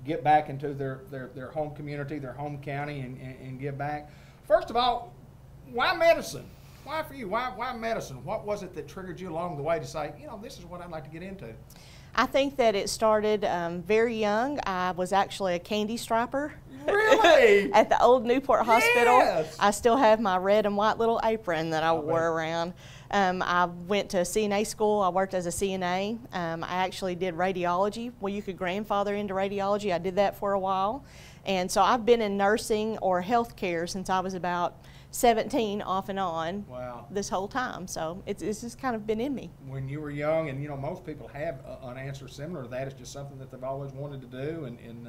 get back into their home community, their home county, and give back. First of all, why medicine? Why for you? Why medicine? What was it that triggered you along the way to say, this is what I'd like to get into? I think that it started very young. I was actually a candy striper. Really? At the old Newport Hospital. Yes. I still have my red and white little apron that I wore around. I went to CNA school. I worked as a CNA. I actually did radiology. Well, you could grandfather into radiology. I did that for a while. And so I've been in nursing or healthcare since I was about 17 off and on Wow. this whole time. So it's just kind of been in me. When you were young, and you know, most people have an answer similar to that. It's just something that they've always wanted to do. And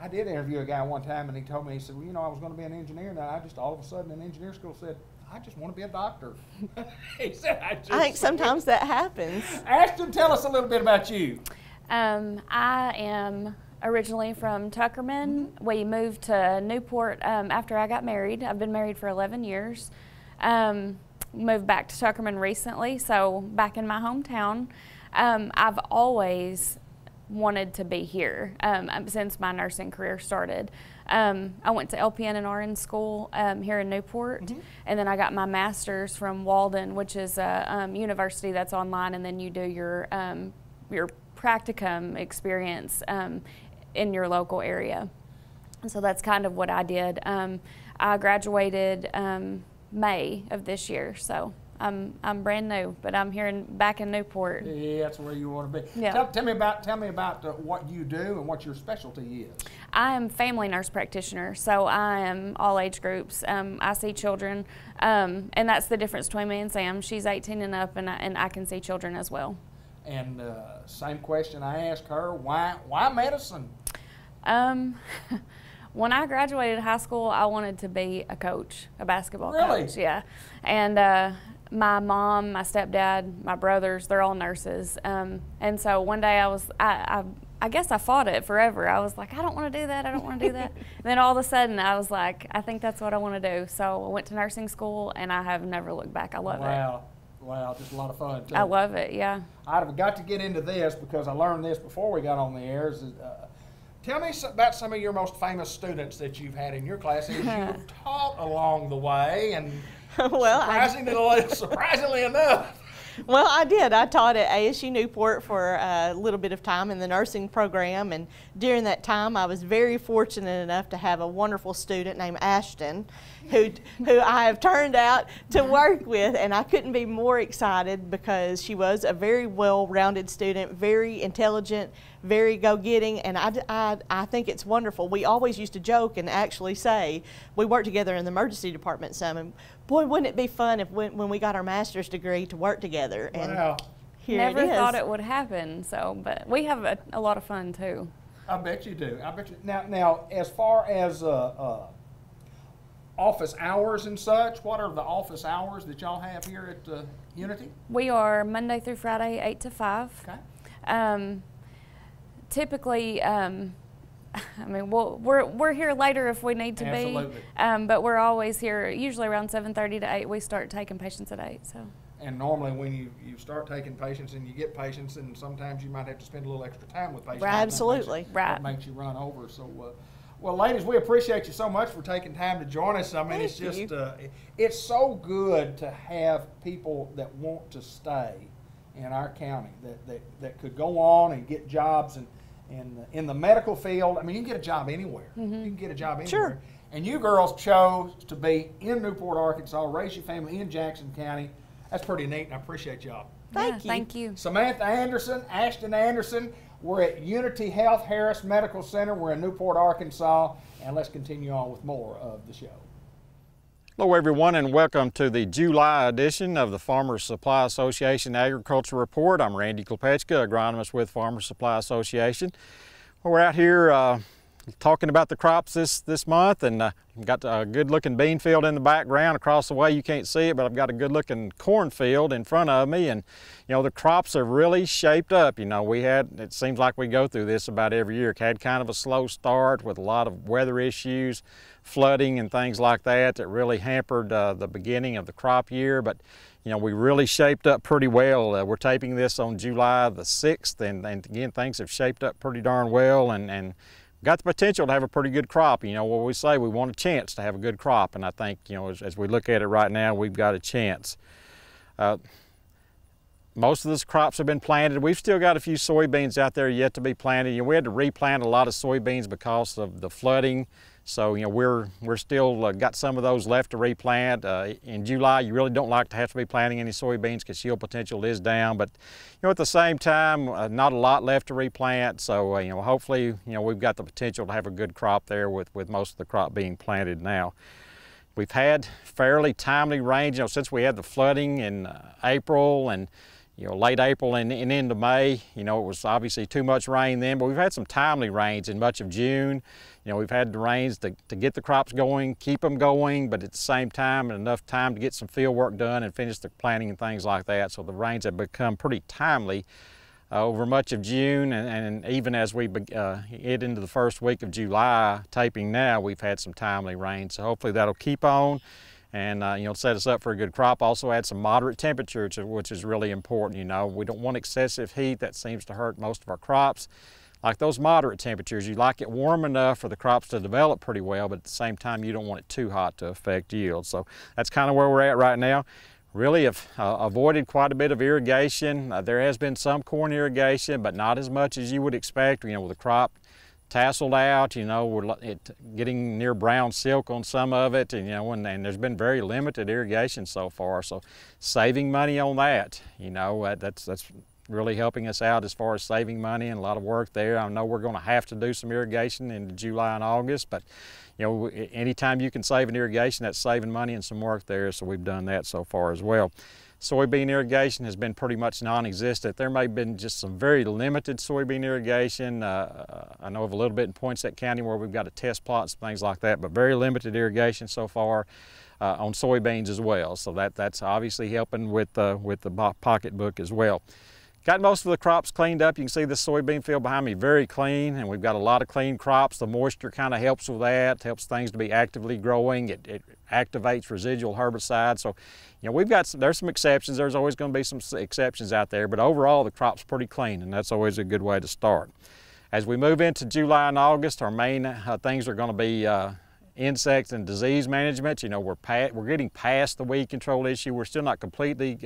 I did interview a guy one time, and he told me, he said, well, you know, I was going to be an engineer, and I just all of a sudden in engineer school said, I just want to be a doctor. He said, I think sometimes that happens. Ashton, tell us a little bit about you. I am originally from Tuckerman. We moved to Newport after I got married. I've been married for 11 years. Moved back to Tuckerman recently, so back in my hometown. I've always wanted to be here since my nursing career started. I went to LPN and RN school here in Newport, and then I got my master's from Walden, which is a university that's online, and then you do your practicum experience in your local area. And so that's kind of what I did. I graduated May of this year, so I'm brand new, but I'm here back in Newport. Yeah, that's where you want to be. Yeah. Tell me about what you do and what your specialty is. I am family nurse practitioner, so I am all age groups. I see children, and that's the difference between me and Sam. She's 18 and up, and I can see children as well. And same question I asked her, why medicine? When I graduated high school, I wanted to be a coach, a basketball coach. Yeah. And my mom, my stepdad, my brothers, they're all nurses. And so one day I guess I fought it forever. I was like, I don't want to do that, I don't want to do that. And then all of a sudden I was like, I think that's what I want to do. So I went to nursing school, and I have never looked back. I love it. Wow, just a lot of fun too. I love it, yeah. I've got to get into this because I learned this before we got on the air. Tell me about some of your most famous students that you've had in your class, and you've taught along the way, and well, surprisingly enough. Well, I did. I taught at ASU Newport for a little bit of time in the nursing program, and during that time I was very fortunate enough to have a wonderful student named Ashton who I have turned out to work with, and I couldn't be more excited because she was a very well-rounded student, very intelligent, very go-getting, and I think it's wonderful. We always used to joke and actually say, we worked together in the emergency department some, and boy, wouldn't it be fun if when we got our master's degree to work together. And wow. Here Never it is. thought it would happen, but we have a lot of fun too. I bet you do. I bet you. Now, as far as office hours and such, what are the office hours that y'all have here at Unity? We are Monday through Friday, 8 to 5. Okay. Typically, I mean, we're here later if we need to Absolutely. be, but we're always here. Usually around 7:30 to 8, we start taking patients at 8. So. And normally when you start taking patients and you get patients, and sometimes you might have to spend a little extra time with patients. Right. Absolutely. That makes you run over. So, well, ladies, we appreciate you so much for taking time to join us. I mean, it's just it's so good to have people that want to stay in our county that could go on and get jobs and in the medical field. I mean, you can get a job anywhere. You can get a job anywhere. Sure. And you girls chose to be in Newport, Arkansas, raise your family in Jackson County. That's pretty neat, and I appreciate y'all. Thank you. Samantha Anderson, Ashton Anderson. We're at Unity Health Harris Medical Center. We're in Newport, Arkansas, and let's continue on with more of the show. Hello everyone, and welcome to the July edition of the Farmers Supply Association Agriculture Report. I'm Randy Klepechka, agronomist with Farmers Supply Association. We're out here talking about the crops this month, and I've got a good looking bean field in the background. Across the way you can't see it, but I've got a good looking cornfield in front of me, and you know, the crops have really shaped up. You know, it seems like we go through this about every year. Had kind of a slow start with a lot of weather issues, flooding and things like that really hampered the beginning of the crop year, but you know, we really shaped up pretty well. We're taping this on July the 6th, and again, things have shaped up pretty darn well, and got the potential to have a pretty good crop. You know, what we say, we want a chance to have a good crop, and I think, you know, as we look at it right now, we've got a chance. Most of those crops have been planted. We've still got a few soybeans out there yet to be planted. You know, we had to replant a lot of soybeans because of the flooding. So, you know, we're still got some of those left to replant. In July, you really don't like to have to be planting any soybeans because yield potential is down. But, you know, at the same time, not a lot left to replant. So, you know, hopefully, you know, we've got the potential to have a good crop there with most of the crop being planted now. We've had fairly timely rains, since we had the flooding in April and late April and into May. It was obviously too much rain then, but we've had some timely rains in much of June. We've had the rains to get the crops going, keep them going, but at the same time, enough time to get some field work done and finish the planting and things like that. So the rains have become pretty timely over much of June, and even as we head into the first week of July, taping now, we've had some timely rain. So hopefully that'll keep on and set us up for a good crop. Also had some moderate temperature, which is really important. We don't want excessive heat. That seems to hurt most of our crops. Like those moderate temperatures, you like it warm enough for the crops to develop pretty well, but at the same time you don't want it too hot to affect yield. So that's kind of where we're at right now. Really have avoided quite a bit of irrigation. There has been some corn irrigation, but not as much as you would expect. With the crop tasseled out, we're getting near brown silk on some of it, and there's been very limited irrigation so far. So saving money on that, that's really helping us out as far as saving money and a lot of work there. I know we're going to have to do some irrigation in July and August, but anytime you can save an irrigation, that's saving money and some work there, so we've done that so far as well. Soybean irrigation has been pretty much non-existent. There may have been just some very limited soybean irrigation. I know of a little bit in Poinsett County where we've got a test plot and things like that, but very limited irrigation so far on soybeans as well. So that's obviously helping with the pocketbook as well. Got most of the crops cleaned up. You can see the soybean field behind me very clean, and we've got a lot of clean crops. The moisture kind of helps with that, helps things to be actively growing. It activates residual herbicides. So, there's some exceptions. There's always going to be some exceptions out there, but overall the crop's pretty clean, and that's always a good way to start. As we move into July and August, our main things are going to be insect and disease management. We're getting past the weed control issue. We're still not completely,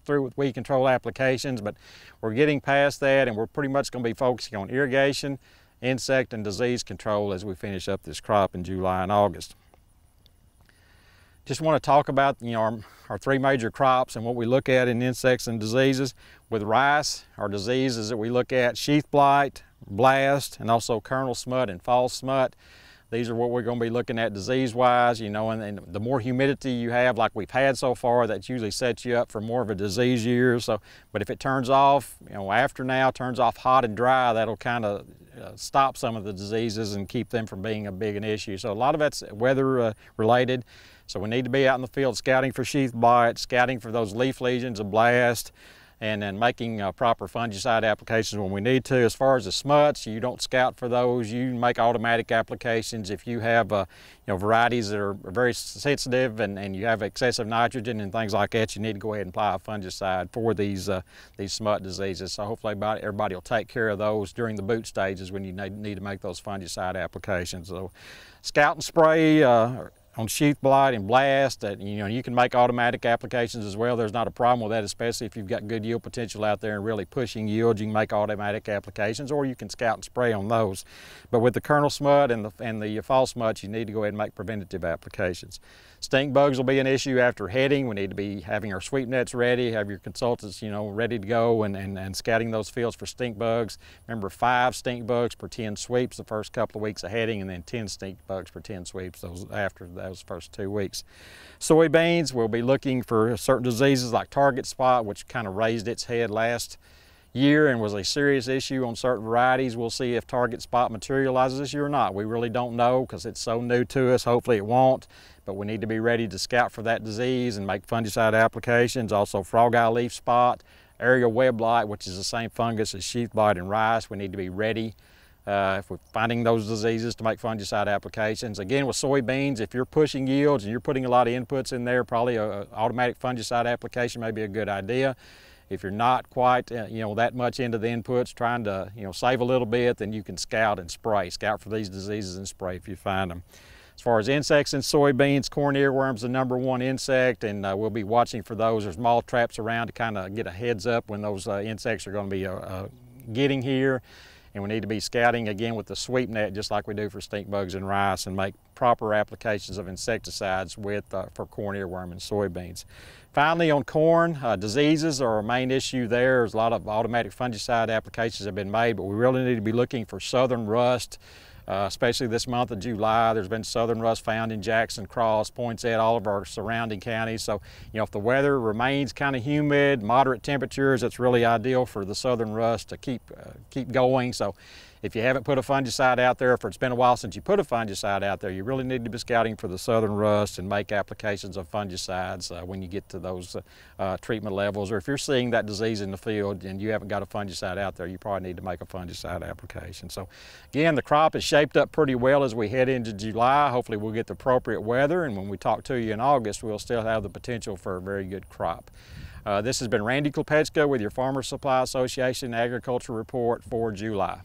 through with weed control applications, but we're getting past that, and we're pretty much going to be focusing on irrigation, insect and disease control as we finish up this crop in July and August. Just want to talk about our three major crops and what we look at in insects and diseases. With rice, our diseases that we look at: sheath blight, blast, and also kernel smut and fall smut. These are what we're going to be looking at disease-wise, and the more humidity you have, like we've had so far, that usually sets you up for more of a disease year. So, but if it turns off, after now, turns off hot and dry, that'll kind of stop some of the diseases and keep them from being a big an issue. So a lot of that's weather related. So we need to be out in the field scouting for sheath blight, scouting for those leaf lesions of blast, and then making proper fungicide applications when we need to. As far as the smuts, you don't scout for those. You make automatic applications. If you have varieties that are very sensitive and you have excessive nitrogen and things like that, you need to go ahead and apply a fungicide for these smut diseases. So hopefully everybody will take care of those during the boot stages when you need to make those fungicide applications. So scout and spray on sheath blight and blast. You can make automatic applications as well. There's not a problem with that, especially if you've got good yield potential out there and really pushing yield. You can make automatic applications, or you can scout and spray on those. But with the kernel smut and the fall smut, you need to go ahead and make preventative applications. Stink bugs will be an issue after heading. We need to be having our sweep nets ready, have your consultants, ready to go and scouting those fields for stink bugs. Remember, 5 stink bugs per 10 sweeps the first couple of weeks of heading, and then 10 stink bugs per 10 sweeps after those first 2 weeks. Soybeans, we'll be looking for certain diseases like target spot, which kind of raised its head last year and was a serious issue on certain varieties. We'll see if target spot materializes this year or not. We really don't know because it's so new to us. Hopefully it won't, but we need to be ready to scout for that disease and make fungicide applications. Also frog eye leaf spot, aerial web blight, which is the same fungus as sheath blight and rice. We need to be ready if we're finding those diseases to make fungicide applications. Again, with soybeans, if you're pushing yields and you're putting a lot of inputs in there, probably an automatic fungicide application may be a good idea. If you're not quite, that much into the inputs, trying to, save a little bit, then you can scout and spray. Scout for these diseases and spray if you find them. As far as insects in soybeans, corn earworm's the #1 insect, and we'll be watching for those. There's moth traps around to kind of get a heads up when those insects are going to be getting here. And we need to be scouting again with the sweep net, just like we do for stink bugs and rice, and make proper applications of insecticides for corn earworm and soybeans. Finally, on corn, diseases are our main issue there. There's a lot of automatic fungicide applications that have been made, but we really need to be looking for southern rust, especially this month of July. There's been southern rust found in Jackson, Cross, Poinsett, all of our surrounding counties. So, you know, if the weather remains kind of humid, moderate temperatures, it's really ideal for the southern rust to keep going. So if you haven't put a fungicide out there, if it's been a while since you put a fungicide out there, you really need to be scouting for the southern rust and make applications of fungicides when you get to those treatment levels. Or if you're seeing that disease in the field and you haven't got a fungicide out there, you probably need to make a fungicide application. So again, the crop is shaped up pretty well as we head into July. Hopefully we'll get the appropriate weather, and when we talk to you in August, we'll still have the potential for a very good crop. This has been Randy Klepeczka with your Farmer Supply Association Agriculture Report for July.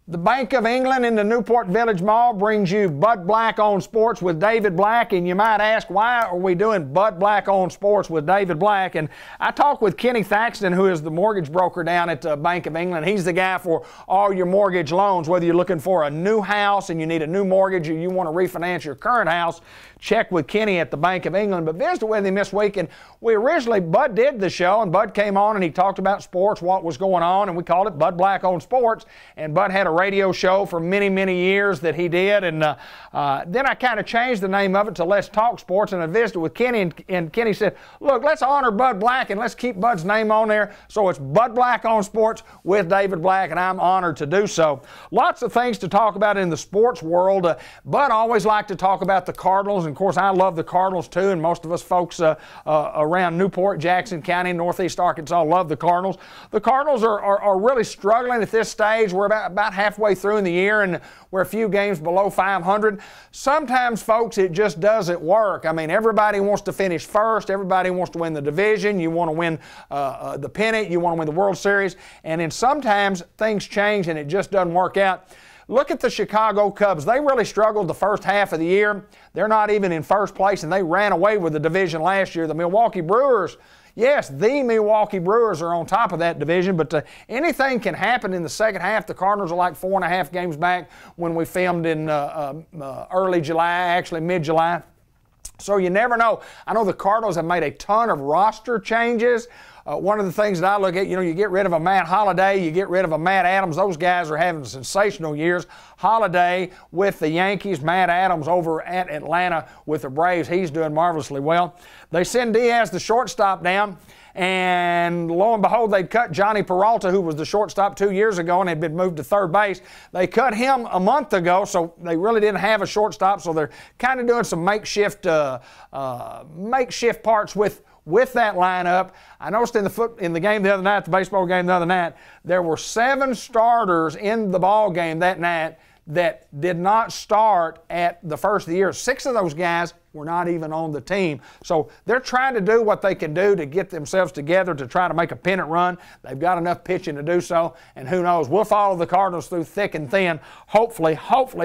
The Bank of England in the Newport Village Mall brings you Bud Black on Sports with David Black, and you might ask, why are we doing Bud Black on Sports with David Black? And I talked with Kenny Thaxton, who is the mortgage broker down at the Bank of England. He's the guy for all your mortgage loans, whether you're looking for a new house and you need a new mortgage or you want to refinance your current house. Check with Kenny at the Bank of England. But visited with him this week, and Bud did the show, and Bud came on and he talked about sports, what was going on, and we called it Bud Black on Sports. And Bud had a radio show for many, many years that he did, and then I kind of changed the name of it to Let's Talk Sports, and I visited with Kenny, and Kenny said, look, let's honor Bud Black and let's keep Bud's name on there. So it's Bud Black on Sports with David Black, and I'm honored to do so. Lots of things to talk about in the sports world. Bud always liked to talk about the Cardinals, and of course I love the Cardinals too, and most of us folks around Newport, Jackson County, Northeast Arkansas love the Cardinals. The Cardinals are really struggling at this stage. We're about halfway through in the year, and we're a few games below 500. Sometimes, folks, it just doesn't work. I mean, everybody wants to finish first. Everybody wants to win the division. You want to win the pennant. You want to win the World Series. And then sometimes things change and it just doesn't work out. Look at the Chicago Cubs. They really struggled the first half of the year. They're not even in first place, and they ran away with the division last year. The Milwaukee Brewers, yes, the Milwaukee Brewers are on top of that division, but anything can happen in the second half. The Cardinals are like 4.5 games back when we filmed in early July, actually mid-July. So you never know. I know the Cardinals have made a ton of roster changes. One of the things that I look at, you get rid of a Matt Holliday, you get rid of a Matt Adams. Those guys are having sensational years. Holliday with the Yankees, Matt Adams over at Atlanta with the Braves. He's doing marvelously well. They send Diaz, the shortstop, down. And lo and behold, they'd cut Johnny Peralta, who was the shortstop 2 years ago and had been moved to third base. They cut him a month ago, so they really didn't have a shortstop, so they're kind of doing some makeshift parts with that lineup. I noticed in the game the other night, the baseball game the other night, there were 7 starters in the ball game that night that did not start at the first of the year. 6 of those guys were not even on the team. So they're trying to do what they can do to get themselves together to try to make a pennant run. They've got enough pitching to do so, and who knows, we'll follow the Cardinals through thick and thin. Hopefully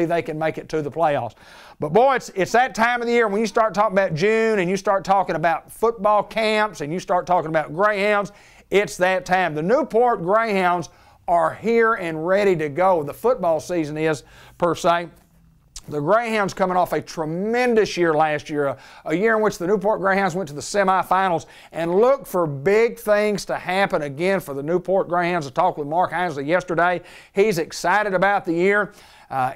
they can make it to the playoffs. But boy, it's that time of the year when you start talking about June and you start talking about football camps and you start talking about Greyhounds, it's that time. The Newport Greyhounds are here and ready to go. The football season is, per se. The Greyhounds coming off a tremendous year last year, a year in which the Newport Greyhounds went to the semifinals, and look for big things to happen again for the Newport Greyhounds. I talked with Mark Hinesley yesterday. He's excited about the year.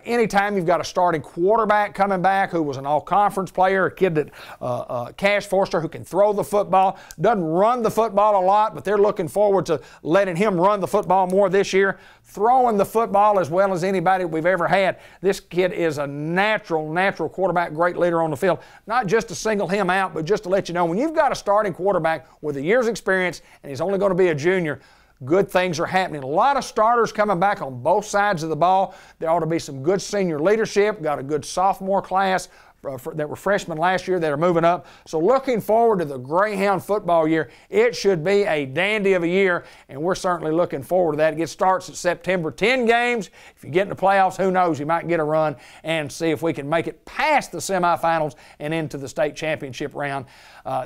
Anytime you've got a starting quarterback coming back who was an all-conference player, a kid that Cash Forster who can throw the football, doesn't run the football a lot, but they're looking forward to letting him run the football more this year, throwing the football as well as anybody we've ever had. This kid is a natural quarterback, great leader on the field. Not just to single him out, but just to let you know, when you've got a starting quarterback with a year's experience and he's only going to be a junior, good things are happening. A lot of starters coming back on both sides of the ball. There ought to be some good senior leadership. Got a good sophomore class. that were freshmen last year that are moving up. So looking forward to the Greyhound football year. It should be a dandy of a year, and we're certainly looking forward to that. It starts in September, 10 games. If you get in the playoffs, who knows, you might get a run and see if we can make it past the semifinals and into the state championship round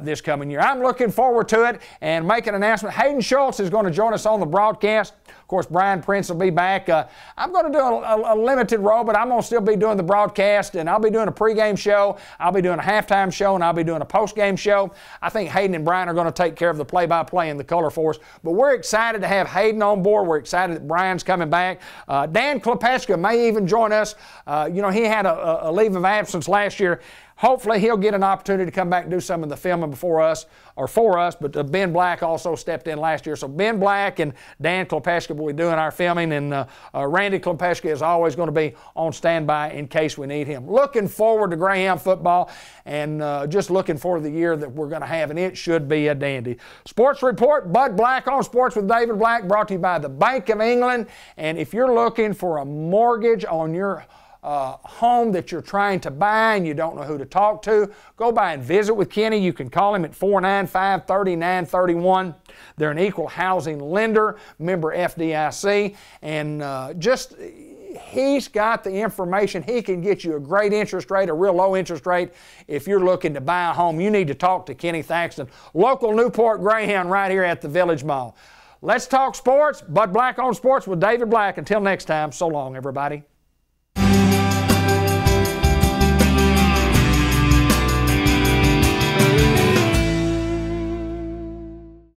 this coming year. I'm looking forward to it and make an announcement. Hayden Schultz is going to join us on the broadcast. Of course, Brian Prince will be back. I'm going to do a limited role, but I'm going to still be doing the broadcast, and I'll be doing a pregame show, I'll be doing a halftime show, and I'll be doing a postgame show. I think Hayden and Brian are going to take care of the play-by-play and the color for us. But we're excited to have Hayden on board. We're excited that Brian's coming back. Dan Klepeczka may even join us. You know, he had a leave of absence last year. Hopefully he'll get an opportunity to come back and do some of the filming for us, but Ben Black also stepped in last year. So Ben Black and Dan Klepeczka will be doing our filming, and Randy Klepeczka is always going to be on standby in case we need him. Looking forward to Greyhound football, and just looking forward to the year that we're going to have, and it should be a dandy. Sports Report, Bud Black on Sports with David Black, brought to you by the Bank of England. And if you're looking for a mortgage on your home that you're trying to buy and you don't know who to talk to, go by and visit with Kenny. You can call him at 495-3931. They're an equal housing lender, member FDIC, and he's got the information. He can get you a great interest rate, a real low interest rate. If you're looking to buy a home, you need to talk to Kenny Thaxton, local Newport Greyhound right here at the Village Mall. Let's talk sports. Bud Black on Sports with David Black. Until next time, so long, everybody.